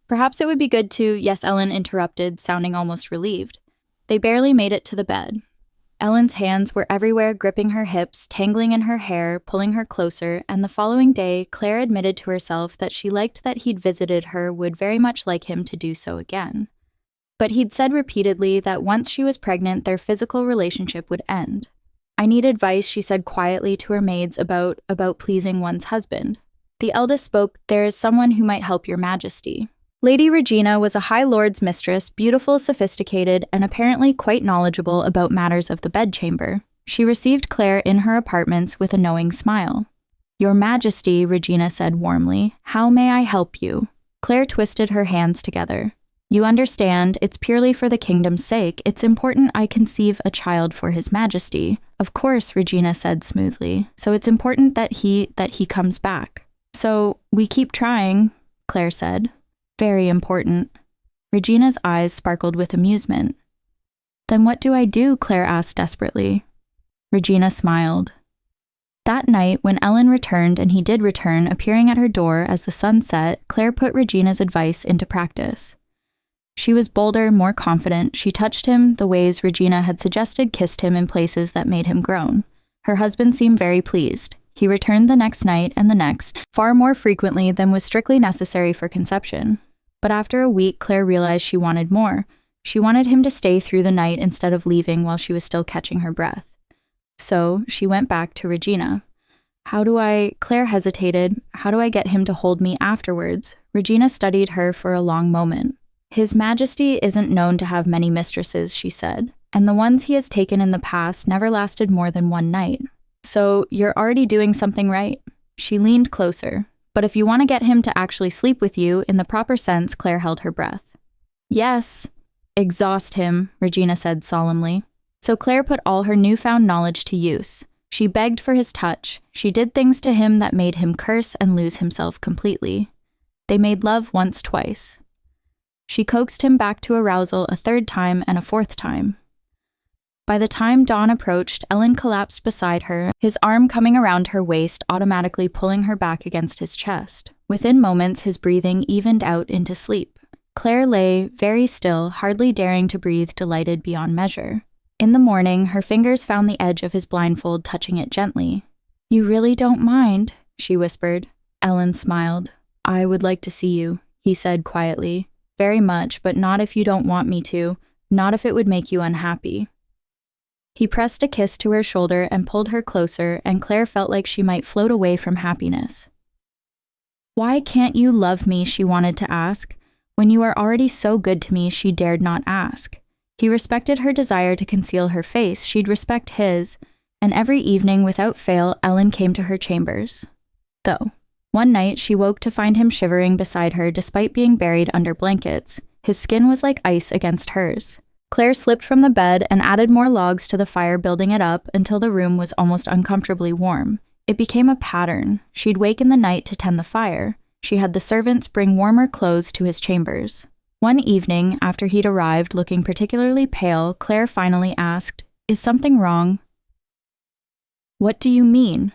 Perhaps it would be good to," "Yes," Ellen interrupted, sounding almost relieved. They barely made it to the bed. Ellen's hands were everywhere, gripping her hips, tangling in her hair, pulling her closer, and the following day, Clare admitted to herself that she liked that he'd visited her, would very much like him to do so again. But he'd said repeatedly that once she was pregnant, their physical relationship would end. "I need advice," she said quietly to her maids about pleasing one's husband. The eldest spoke, "There is someone who might help Your Majesty." Lady Regina was a High Lord's mistress, beautiful, sophisticated, and apparently quite knowledgeable about matters of the bedchamber. She received Clare in her apartments with a knowing smile. "Your Majesty," Regina said warmly, "how may I help you?" Clare twisted her hands together. "You understand, it's purely for the kingdom's sake. It's important I conceive a child for His Majesty." "Of course," Regina said smoothly. "So it's important that he comes back." "So we keep trying," Clare said. "Very important." Regina's eyes sparkled with amusement. "Then what do I do?" Clare asked desperately. Regina smiled. That night, when Ellen returned, and he did return, appearing at her door as the sun set, Clare put Regina's advice into practice. She was bolder, more confident. She touched him the ways Regina had suggested, kissed him in places that made him groan. Her husband seemed very pleased. He returned the next night and the next, far more frequently than was strictly necessary for conception. But after a week, Clare realized she wanted more. She wanted him to stay through the night instead of leaving while she was still catching her breath. So she went back to Regina. Clare hesitated. "How do I get him to hold me afterwards?" Regina studied her for a long moment. "His Majesty isn't known to have many mistresses," she said, "and the ones he has taken in the past never lasted more than one night. So you're already doing something right." She leaned closer. "But if you want to get him to actually sleep with you, in the proper sense," Clare held her breath. "Yes." "Exhaust him," Regina said solemnly. So Clare put all her newfound knowledge to use. She begged for his touch. She did things to him that made him curse and lose himself completely. They made love once, twice. She coaxed him back to arousal a third time and a fourth time. By the time dawn approached, Ellen collapsed beside her, his arm coming around her waist, automatically pulling her back against his chest. Within moments, his breathing evened out into sleep. Clare lay, very still, hardly daring to breathe, delighted beyond measure. In the morning, her fingers found the edge of his blindfold, touching it gently. "You really don't mind?" she whispered. Ellen smiled. "I would like to see you," he said quietly. "Very much, but not if you don't want me to, not if it would make you unhappy." He pressed a kiss to her shoulder and pulled her closer, and Clare felt like she might float away from happiness. "Why can't you love me?" she wanted to ask. When you are already so good to me, she dared not ask. He respected her desire to conceal her face, she'd respect his, and every evening, without fail, Ellen came to her chambers. Though, one night she woke to find him shivering beside her despite being buried under blankets. His skin was like ice against hers. Clare slipped from the bed and added more logs to the fire, building it up until the room was almost uncomfortably warm. It became a pattern. She'd wake in the night to tend the fire. She had the servants bring warmer clothes to his chambers. One evening, after he'd arrived looking particularly pale, Clare finally asked, "Is something wrong?" "What do you mean?"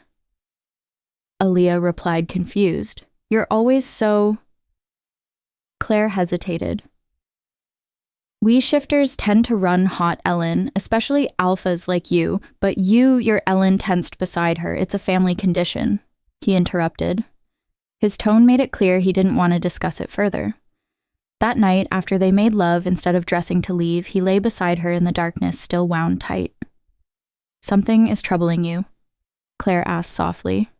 Aaliyah replied, confused. "You're always so..." Clare hesitated. "We shifters tend to run hot, Ellen, especially alphas like you, but your Ellen tensed beside her. It's a family condition," he interrupted. His tone made it clear he didn't want to discuss it further. That night, after they made love instead of dressing to leave, he lay beside her in the darkness, still wound tight. "Something is troubling you?" Clare asked softly.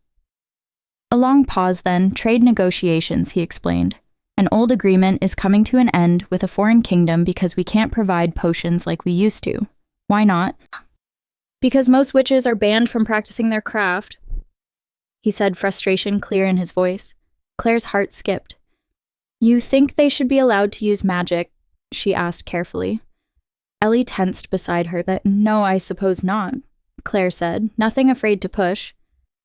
A long pause then. "Trade negotiations," he explained. "An old agreement is coming to an end with a foreign kingdom because we can't provide potions like we used to." "Why not?" "Because most witches are banned from practicing their craft," he said, frustration clear in his voice. Clare's heart skipped. "You think they should be allowed to use magic?" she asked carefully. Ellie tensed beside her. "No, I suppose not," Clare said, nothing afraid to push.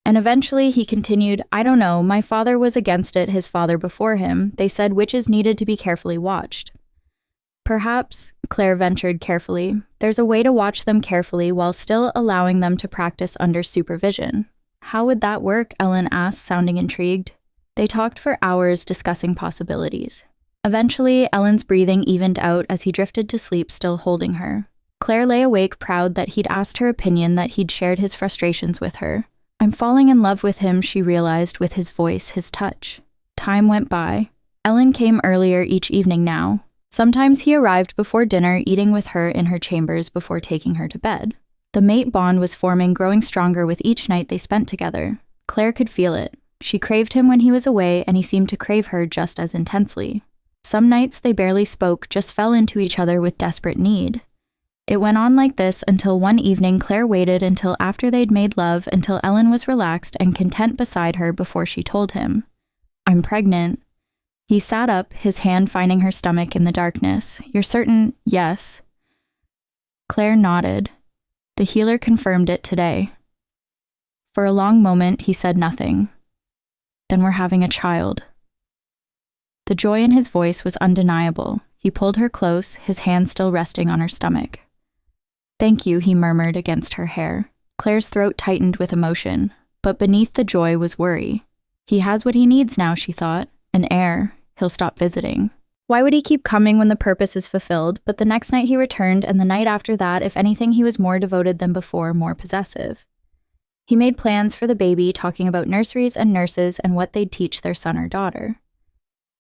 And eventually he continued, "I don't know, my father was against it, his father before him. They said witches needed to be carefully watched." "Perhaps," Clare ventured carefully, "there's a way to watch them carefully while still allowing them to practice under supervision." "How would that work?" Ellen asked, sounding intrigued. They talked for hours discussing possibilities. Eventually, Ellen's breathing evened out as he drifted to sleep, still holding her. Clare lay awake, proud that he'd asked her opinion, that he'd shared his frustrations with her. "I'm falling in love with him," she realized, with his voice, his touch. Time went by. Ellen came earlier each evening now. Sometimes he arrived before dinner, eating with her in her chambers before taking her to bed. The mate bond was forming, growing stronger with each night they spent together. Clare could feel it. She craved him when he was away, and he seemed to crave her just as intensely. Some nights they barely spoke, just fell into each other with desperate need. It went on like this until one evening Clare waited until after they'd made love, until Ellen was relaxed and content beside her before she told him, "I'm pregnant." He sat up, his hand finding her stomach in the darkness. "You're certain?" "Yes." Clare nodded. "The healer confirmed it today." For a long moment he said nothing. "Then we're having a child." The joy in his voice was undeniable. He pulled her close, his hand still resting on her stomach. "Thank you," he murmured against her hair. Clare's throat tightened with emotion, but beneath the joy was worry. He has what he needs now, she thought. An heir. He'll stop visiting. Why would he keep coming when the purpose is fulfilled? But the next night he returned, and the night after that, if anything, he was more devoted than before, more possessive. He made plans for the baby, talking about nurseries and nurses and what they'd teach their son or daughter.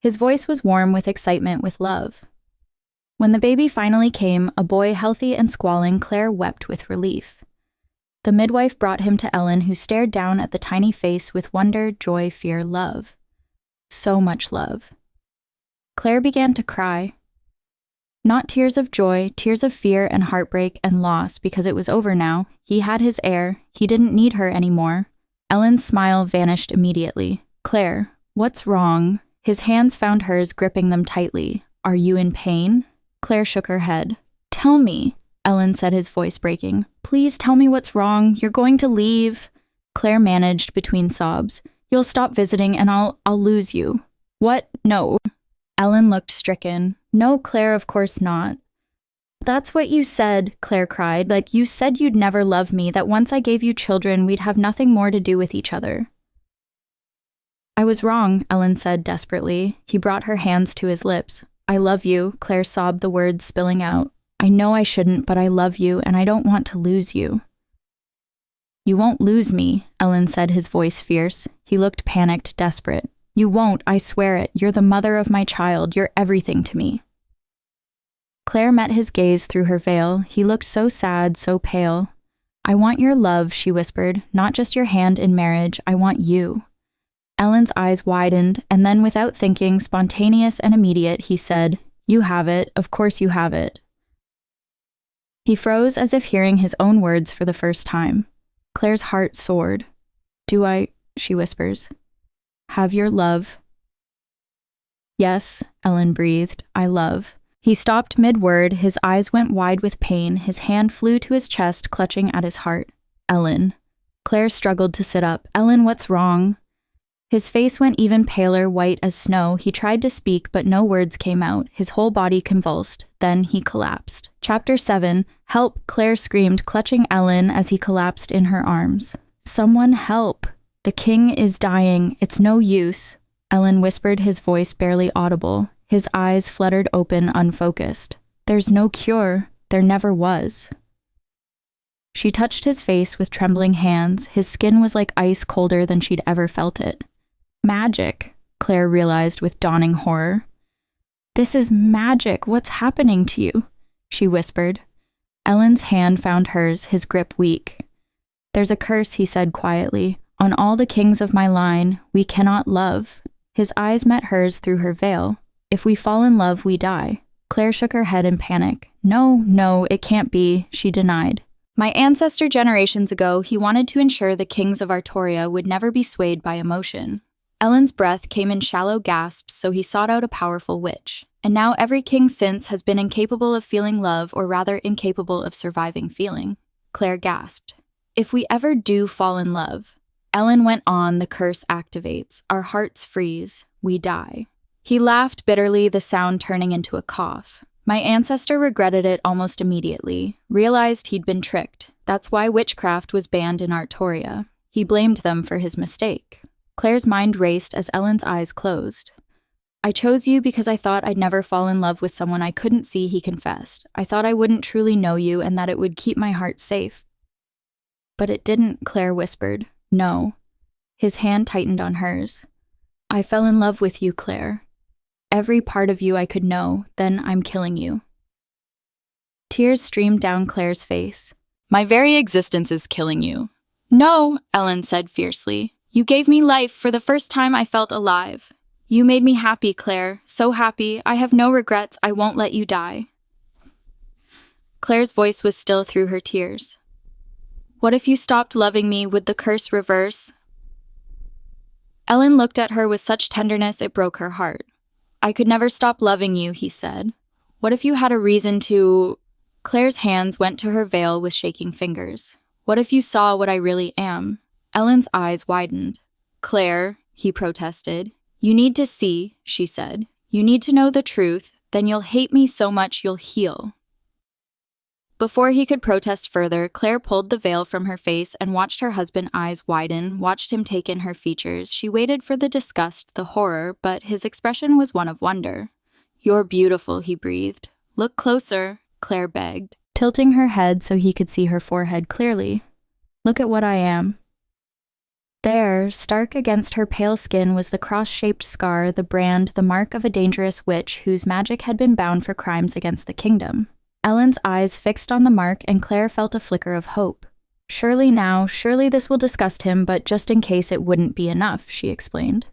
His voice was warm with excitement, with love. When the baby finally came, a boy healthy and squalling, Clare wept with relief. The midwife brought him to Ellen, who stared down at the tiny face with wonder, joy, fear, love. So much love. Clare began to cry. Not tears of joy, tears of fear and heartbreak and loss, because it was over now. He had his heir. He didn't need her anymore. Ellen's smile vanished immediately. "Clare, what's wrong?" His hands found hers, gripping them tightly. "Are you in pain?" Clare shook her head. "Tell me," Ellen said, his voice breaking. "Please tell me what's wrong. You're going to leave." Clare managed between sobs. "You'll stop visiting and I'll lose you." "What? No." Ellen looked stricken. "No, Clare, of course not." "That's what you said," Clare cried. "Like, you said you'd never love me, that once I gave you children, we'd have nothing more to do with each other." "I was wrong," Ellen said desperately. He brought her hands to his lips. "I love you," Clare sobbed, the words spilling out. "I know I shouldn't, but I love you, and I don't want to lose you." "You won't lose me," Ellen said, his voice fierce. He looked panicked, desperate. "You won't, I swear it. You're the mother of my child. You're everything to me." Clare met his gaze through her veil. He looked so sad, so pale. "I want your love," she whispered. "Not just your hand in marriage. I want you." Ellen's eyes widened, and then without thinking, spontaneous and immediate, he said, "You have it. Of course you have it." He froze as if hearing his own words for the first time. Clare's heart soared. "Do I," she whispers, "have your love?" "Yes," Ellen breathed. I love. He stopped mid-word, his eyes went wide with pain, his hand flew to his chest, clutching at his heart. Ellen. Clare struggled to sit up. Ellen, what's wrong? His face went even paler, white as snow. He tried to speak, but no words came out. His whole body convulsed. Then he collapsed. Chapter 7. Help, Clare screamed, clutching Ellen as he collapsed in her arms. Someone help. The king is dying. It's no use. Ellen whispered, his voice barely audible. His eyes fluttered open, unfocused. There's no cure. There never was. She touched his face with trembling hands. His skin was like ice, colder than she'd ever felt it. Magic, Clare realized with dawning horror. This is magic. What's happening to you? She whispered. Ellen's hand found hers, his grip weak. There's a curse, he said quietly. On all the kings of my line, we cannot love. His eyes met hers through her veil. If we fall in love, we die. Clare shook her head in panic. No, it can't be, she denied. My ancestor generations ago, he wanted to ensure the kings of Artoria would never be swayed by emotion. Ellen's breath came in shallow gasps, so he sought out a powerful witch. And now every king since has been incapable of feeling love, or rather incapable of surviving feeling. Clare gasped. If we ever do fall in love, Ellen went on, the curse activates. Our hearts freeze. We die. He laughed bitterly, the sound turning into a cough. My ancestor regretted it almost immediately, realized he'd been tricked. That's why witchcraft was banned in Artoria. He blamed them for his mistake. Clare's mind raced as Ellen's eyes closed. I chose you because I thought I'd never fall in love with someone I couldn't see, he confessed. I thought I wouldn't truly know you and that it would keep my heart safe. But it didn't, Clare whispered. No. His hand tightened on hers. I fell in love with you, Clare. Every part of you I could know, then I'm killing you. Tears streamed down Clare's face. My very existence is killing you. No, Ellen said fiercely. You gave me life. For the first time I felt alive. You made me happy, Clare. So happy. I have no regrets. I won't let you die. Clare's voice was still through her tears. What if you stopped loving me? Would the curse reverse? Ellen looked at her with such tenderness it broke her heart. I could never stop loving you, he said. What if you had a reason to... Clare's hands went to her veil with shaking fingers. What if you saw what I really am? Ellen's eyes widened. Clare, he protested. You need to see, she said. You need to know the truth. Then you'll hate me so much you'll heal. Before he could protest further, Clare pulled the veil from her face and watched her husband's eyes widen, watched him take in her features. She waited for the disgust, the horror, but his expression was one of wonder. You're beautiful, he breathed. Look closer, Clare begged, tilting her head so he could see her forehead clearly. Look at what I am. There, stark against her pale skin, was the cross-shaped scar, the brand, the mark of a dangerous witch whose magic had been bound for crimes against the kingdom. Ellen's eyes fixed on the mark, and Clare felt a flicker of hope. Surely this will disgust him, but just in case it wouldn't be enough, she explained.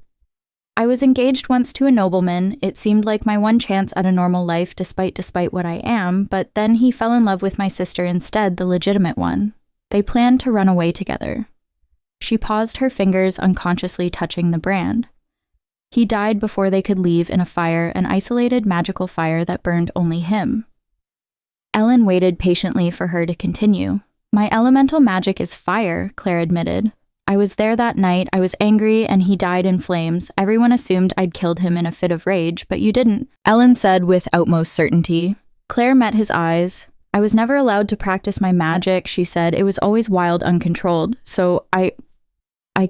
I was engaged once to a nobleman. It seemed like my one chance at a normal life despite what I am, but then he fell in love with my sister instead, the legitimate one. They planned to run away together. She paused, her fingers unconsciously touching the brand. He died before they could leave in a fire, an isolated magical fire that burned only him. Ellen waited patiently for her to continue. My elemental magic is fire, Clare admitted. I was there that night, I was angry, and he died in flames. Everyone assumed I'd killed him in a fit of rage, but you didn't, Ellen said with utmost certainty. Clare met his eyes. I was never allowed to practice my magic, she said. It was always wild, uncontrolled, so I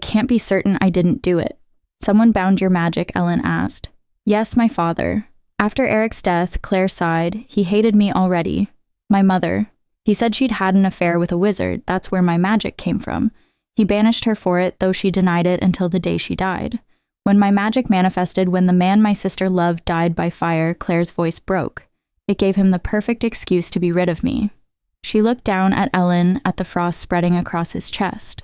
can't be certain I didn't do it. Someone bound your magic, Ellen asked. Yes, my father. After Eric's death, Clare sighed. He hated me already. My mother. He said she'd had an affair with a wizard. That's where my magic came from. He banished her for it, though she denied it until the day she died. When my magic manifested when the man my sister loved died by fire, Clare's voice broke. It gave him the perfect excuse to be rid of me. She looked down at Ellen, at the frost spreading across his chest.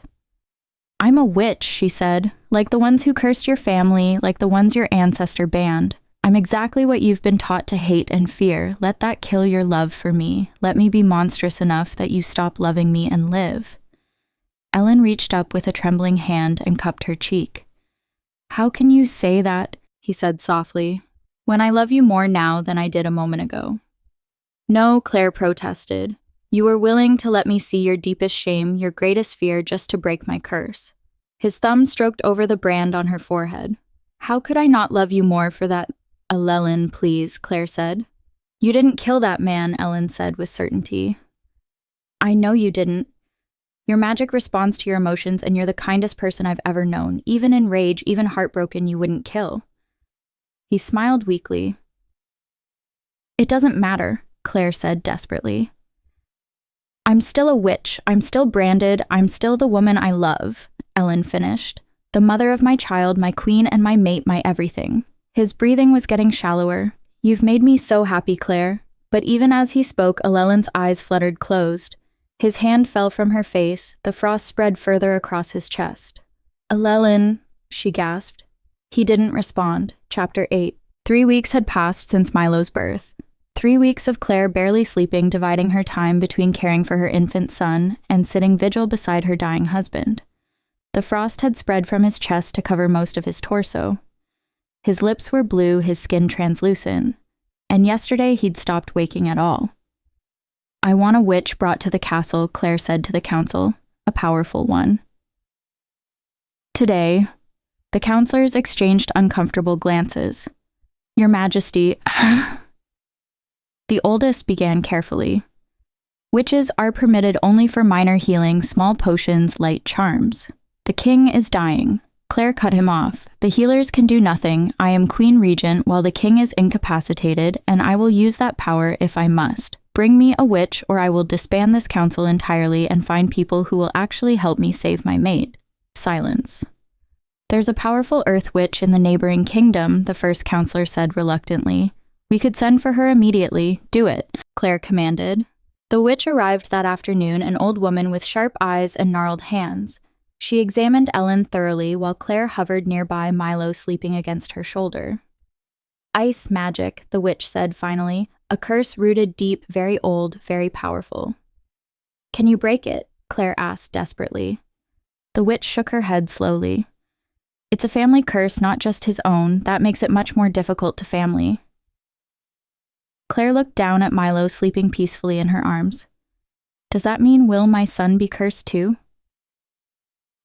I'm a witch, she said. Like the ones who cursed your family, like the ones your ancestor banned. I'm exactly what you've been taught to hate and fear. Let that kill your love for me. Let me be monstrous enough that you stop loving me and live. Ellen reached up with a trembling hand and cupped her cheek. How can you say that? He said softly. When I love you more now than I did a moment ago. No, Clare protested. You were willing to let me see your deepest shame, your greatest fear, just to break my curse. His thumb stroked over the brand on her forehead. How could I not love you more for that? Ellen, please, Clare said. You didn't kill that man, Ellen said with certainty. I know you didn't. Your magic responds to your emotions, and you're the kindest person I've ever known. Even in rage, even heartbroken, you wouldn't kill. He smiled weakly. It doesn't matter, Clare said desperately. I'm still a witch. I'm still branded. I'm still the woman I love, Ellen finished. The mother of my child, my queen and my mate, my everything. His breathing was getting shallower. You've made me so happy, Clare. But even as he spoke, Ellen's eyes fluttered closed. His hand fell from her face. The frost spread further across his chest. Ellen, she gasped. He didn't respond. Chapter 8. 3 weeks had passed since Milo's birth. 3 weeks of Clare barely sleeping, dividing her time between caring for her infant son and sitting vigil beside her dying husband. The frost had spread from his chest to cover most of his torso. His lips were blue, his skin translucent, and yesterday he'd stopped waking at all. I want a witch brought to the castle, Clare said to the council, a powerful one. Today, the counselors exchanged uncomfortable glances. Your Majesty, the oldest began carefully. Witches are permitted only for minor healing, small potions, light charms. The king is dying. Clare cut him off. The healers can do nothing. I am Queen Regent while the king is incapacitated, and I will use that power if I must. Bring me a witch, or I will disband this council entirely and find people who will actually help me save my mate. Silence. There's a powerful earth witch in the neighboring kingdom, the first counselor said reluctantly. We could send for her immediately. Do it, Clare commanded. The witch arrived that afternoon, an old woman with sharp eyes and gnarled hands. She examined Ellen thoroughly while Clare hovered nearby, Milo sleeping against her shoulder. Ice magic, the witch said finally, a curse rooted deep, very old, very powerful. Can you break it? Clare asked desperately. The witch shook her head slowly. It's a family curse, not just his own. That makes it much more difficult to family. Clare looked down at Milo sleeping peacefully in her arms. Does that mean will my son be cursed too?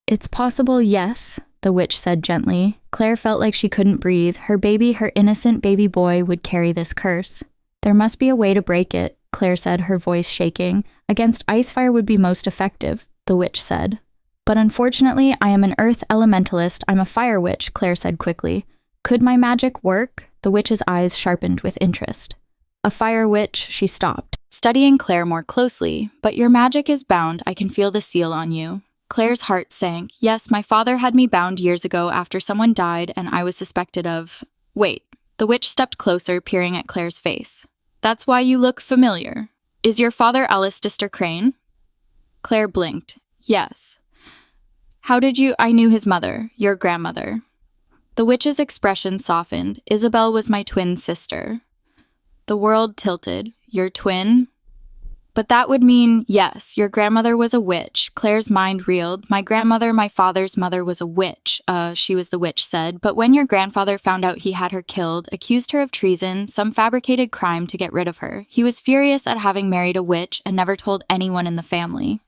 It's possible, yes, the witch said gently. Clare felt like she couldn't breathe. Her baby, her innocent baby boy, would carry this curse. There must be a way to break it, Clare said, her voice shaking. Against ice fire would be most effective, the witch said. But unfortunately, I am an earth elementalist. I'm a fire witch, Clare said quickly. Could my magic work? The witch's eyes sharpened with interest. A fire witch, she stopped, studying Clare more closely. But your magic is bound. I can feel the seal on you. Clare's heart sank. Yes, my father had me bound years ago after someone died and I was suspected of… Wait. The witch stepped closer, peering at Clare's face. That's why you look familiar. Is your father Alistair Crane? Clare blinked. Yes. How did you… I knew his mother, your grandmother. The witch's expression softened. Isabel was my twin sister. The world tilted. Your twin? But that would mean, yes, your grandmother was a witch. Clare's mind reeled. My grandmother, my father's mother, was a witch, she was the witch said. But when your grandfather found out he had her killed, accused her of treason, some fabricated crime to get rid of her, he was furious at having married a witch and never told anyone in the family.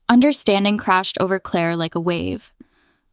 Understanding crashed over Clare like a wave.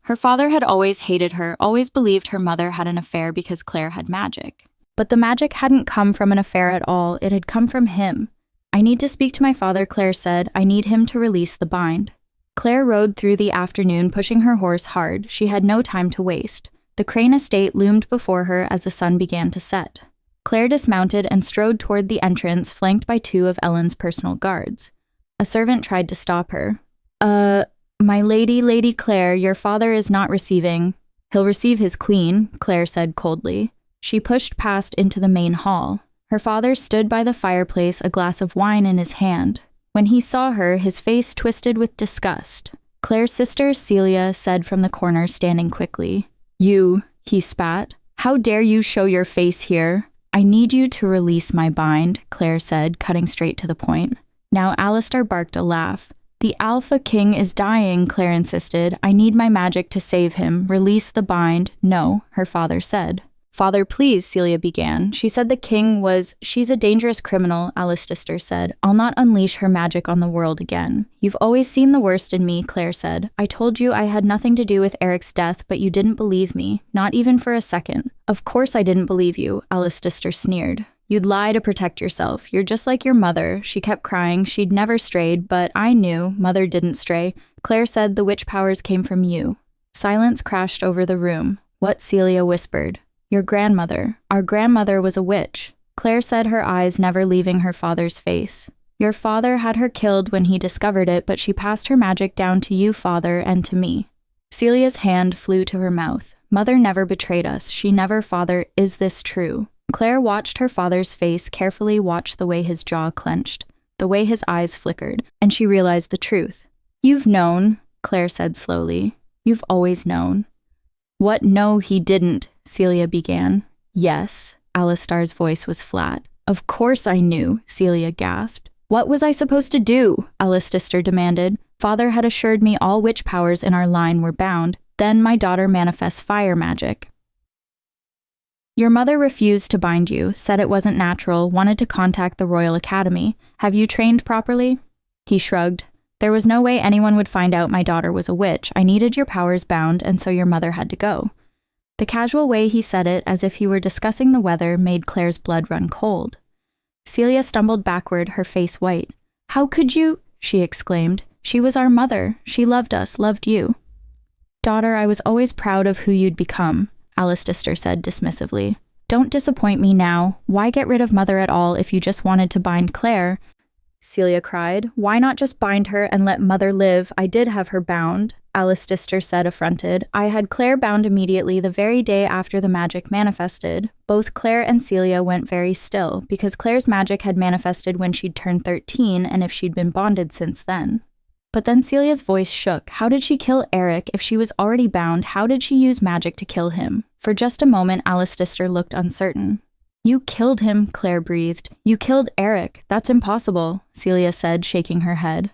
Her father had always hated her, always believed her mother had an affair because Clare had magic. But the magic hadn't come from an affair at all, it had come from him. I need to speak to my father, Clare said. I need him to release the bind. Clare rode through the afternoon, pushing her horse hard. She had no time to waste. The Crane estate loomed before her as the sun began to set. Clare dismounted and strode toward the entrance, flanked by 2 of Ellen's personal guards. A servant tried to stop her. My Lady Clare, your father is not receiving. He'll receive his queen, Clare said coldly. She pushed past into the main hall. Her father stood by the fireplace, a glass of wine in his hand. When he saw her, his face twisted with disgust. Clare's sister, Celia, said from the corner, standing quickly. You, he spat. How dare you show your face here? I need you to release my bind, Clare said, cutting straight to the point. Now Alistair barked a laugh. The Alpha King is dying, Clare insisted. I need my magic to save him. Release the bind. No, her father said. Father, please, Celia began. She said the king was— She's a dangerous criminal, Alicester said. I'll not unleash her magic on the world again. You've always seen the worst in me, Clare said. I told you I had nothing to do with Eric's death, but you didn't believe me. Not even for a second. Of course I didn't believe you, Alicester sneered. You'd lie to protect yourself. You're just like your mother. She kept crying. She'd never strayed, but I knew. Mother didn't stray. Clare said the witch powers came from you. Silence crashed over the room. What? Celia whispered. Your grandmother. Our grandmother was a witch. Clare said, her eyes never leaving her father's face. Your father had her killed when he discovered it, but she passed her magic down to you, Father, and to me. Celia's hand flew to her mouth. Mother never betrayed us. She never, Father. Is this true? Clare watched her father's face, carefully watched the way his jaw clenched, the way his eyes flickered, and she realized the truth. You've known, Clare said slowly. You've always known. What? No, he didn't, Celia began. Yes, Alistar's voice was flat. Of course I knew, Celia gasped. What was I supposed to do? Alicester demanded. Father had assured me all witch powers in our line were bound. Then my daughter manifests fire magic. Your mother refused to bind you, said it wasn't natural, wanted to contact the Royal Academy. Have you trained properly? He shrugged. There was no way anyone would find out my daughter was a witch. I needed your powers bound, and so your mother had to go. The casual way he said it, as if he were discussing the weather, made Clare's blood run cold. Celia stumbled backward, her face white. How could you? She exclaimed. She was our mother. She loved us, loved you. Daughter, I was always proud of who you'd become, Alicester said dismissively. Don't disappoint me now. Why get rid of Mother at all if you just wanted to bind Clare? Celia cried. Why not just bind her and let Mother live? I did have her bound, Alicester said, affronted. I had Clare bound immediately the very day after the magic manifested. Both Clare and Celia went very still, because Clare's magic had manifested when she'd turned 13 and if she'd been bonded since then. But then Celia's voice shook. How did she kill Eric if she was already bound? How did she use magic to kill him? For just a moment, Alicester looked uncertain. You killed him, Clare breathed. You killed Eric. That's impossible, Celia said, shaking her head.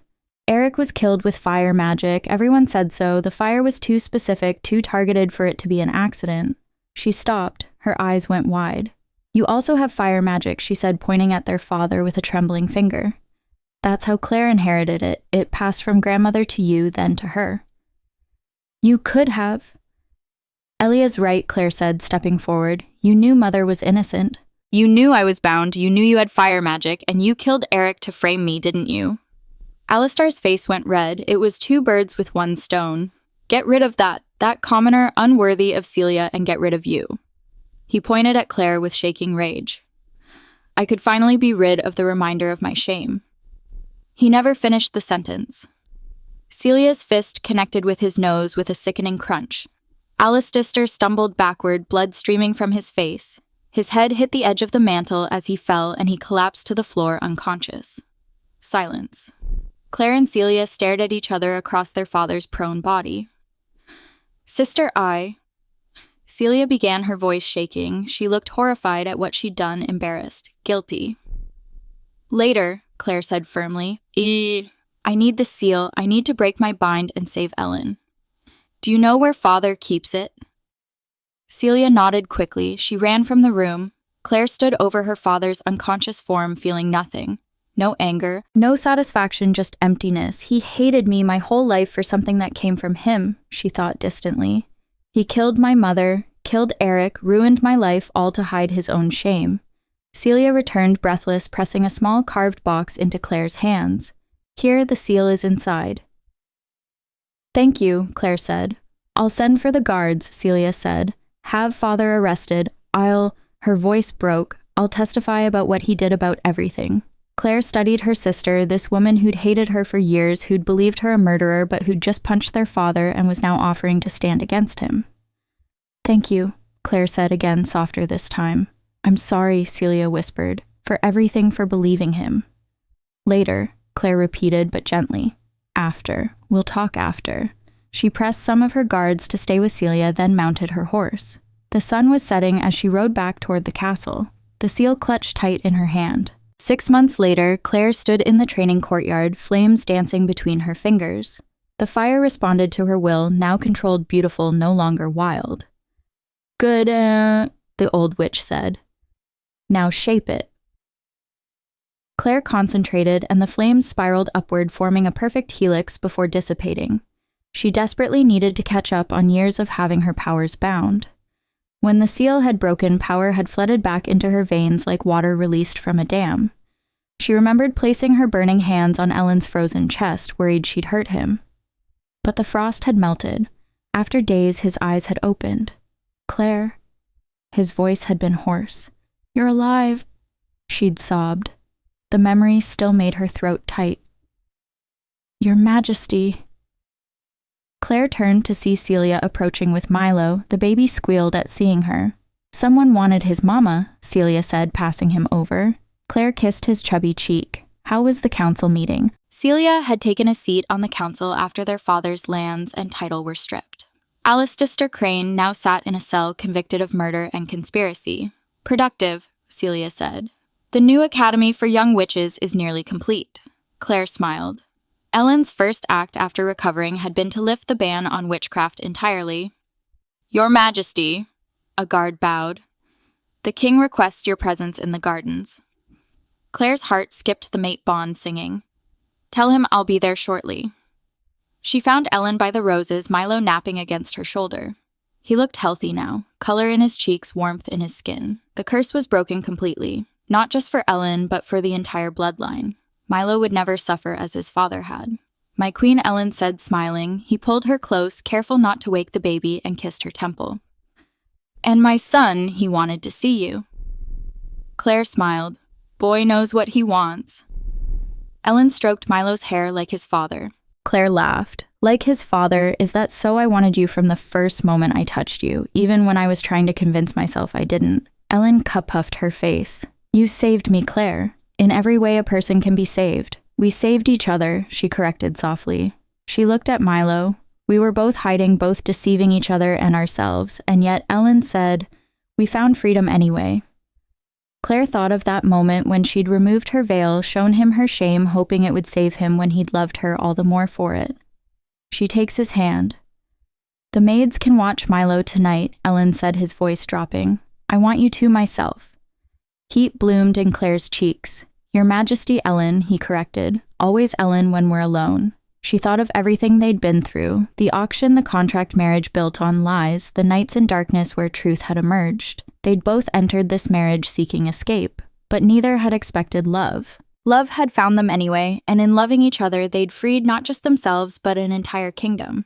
Eric was killed with fire magic. Everyone said so. The fire was too specific, too targeted for it to be an accident. She stopped. Her eyes went wide. You also have fire magic, she said, pointing at their father with a trembling finger. That's how Clare inherited it. It passed from grandmother to you, then to her. You could have. Elia's right, Clare said, stepping forward. You knew Mother was innocent. You knew I was bound, you knew you had fire magic, and you killed Eric to frame me, didn't you? Alistar's face went red. It was two birds with one stone. Get rid of that commoner unworthy of Celia, and get rid of you. He pointed at Clare with shaking rage. I could finally be rid of the reminder of my shame. He never finished the sentence. Celia's fist connected with his nose with a sickening crunch. Alicester stumbled backward, blood streaming from his face. His head hit the edge of the mantel as he fell, and he collapsed to the floor unconscious. Silence. Clare and Celia stared at each other across their father's prone body. Sister, Celia began, her voice shaking. She looked horrified at what she'd done, embarrassed, guilty. Later, Clare said firmly. I need the seal. I need to break my bind and save Ellen. Do you know where Father keeps it? Celia nodded quickly. She ran from the room. Clare stood over her father's unconscious form, feeling nothing. No anger, no satisfaction, just emptiness. He hated me my whole life for something that came from him, she thought distantly. He killed my mother, killed Eric, ruined my life, all to hide his own shame. Celia returned breathless, pressing a small carved box into Clare's hands. Here, the seal is inside. Thank you, Clare said. I'll send for the guards, Celia said. Have Father arrested. Her voice broke. I'll testify about what he did, about everything. Clare studied her sister, this woman who'd hated her for years, who'd believed her a murderer, but who'd just punched their father and was now offering to stand against him. Thank you, Clare said again, softer this time. I'm sorry, Celia whispered, for everything, for believing him. Later, Clare repeated, but gently. After. We'll talk after. She pressed some of her guards to stay with Celia, then mounted her horse. The sun was setting as she rode back toward the castle, the seal clutched tight in her hand. 6 months later, Clare stood in the training courtyard, flames dancing between her fingers. The fire responded to her will, now controlled, beautiful, no longer wild. Good, the old witch said. Now shape it. Clare concentrated, and the flames spiraled upward, forming a perfect helix before dissipating. She desperately needed to catch up on years of having her powers bound. When the seal had broken, power had flooded back into her veins like water released from a dam. She remembered placing her burning hands on Ellen's frozen chest, worried she'd hurt him. But the frost had melted. After days, his eyes had opened. "Clare." His voice had been hoarse. "You're alive," she'd sobbed. The memory still made her throat tight. "Your Majesty." Clare turned to see Celia approaching with Milo. The baby squealed at seeing her. "Someone wanted his mama," Celia said, passing him over. Clare kissed his chubby cheek. How was the council meeting? Celia had taken a seat on the council after their father's lands and title were stripped. Alistair Crane now sat in a cell convicted of murder and conspiracy. "Productive," Celia said. "The new academy for young witches is nearly complete." Clare smiled. Ellen's first act after recovering had been to lift the ban on witchcraft entirely. "Your Majesty," a guard bowed. "The king requests your presence in the gardens." Clare's heart skipped the mate bond singing. "Tell him I'll be there shortly." She found Ellen by the roses, Milo napping against her shoulder. He looked healthy now, color in his cheeks, warmth in his skin. The curse was broken completely, not just for Ellen, but for the entire bloodline. Milo would never suffer as his father had. "My queen," Ellen said, smiling. He pulled her close, careful not to wake the baby, and kissed her temple. "And my son, he wanted to see you." Clare smiled. "Boy knows what he wants." Ellen stroked Milo's hair like his father. Clare laughed. "Like his father, is that so? I wanted you from the first moment I touched you, even when I was trying to convince myself I didn't." Ellen cup-puffed her face. "You saved me, Clare. In every way a person can be saved. We saved each other," she corrected softly. She looked at Milo. "We were both hiding, both deceiving each other and ourselves, and yet," Ellen said, "we found freedom anyway." Clare thought of that moment when she'd removed her veil, shown him her shame, hoping it would save him when he'd loved her all the more for it. She takes his hand. "The maids can watch Milo tonight," Ellen said, his voice dropping. "I want you to myself." Heat bloomed in Clare's cheeks. "Your Majesty, Ellen," he corrected. "Always Ellen when we're alone." She thought of everything they'd been through, the auction, the contract marriage built on lies, the nights in darkness where truth had emerged. They'd both entered this marriage seeking escape, but neither had expected love. Love had found them anyway, and in loving each other, they'd freed not just themselves, but an entire kingdom.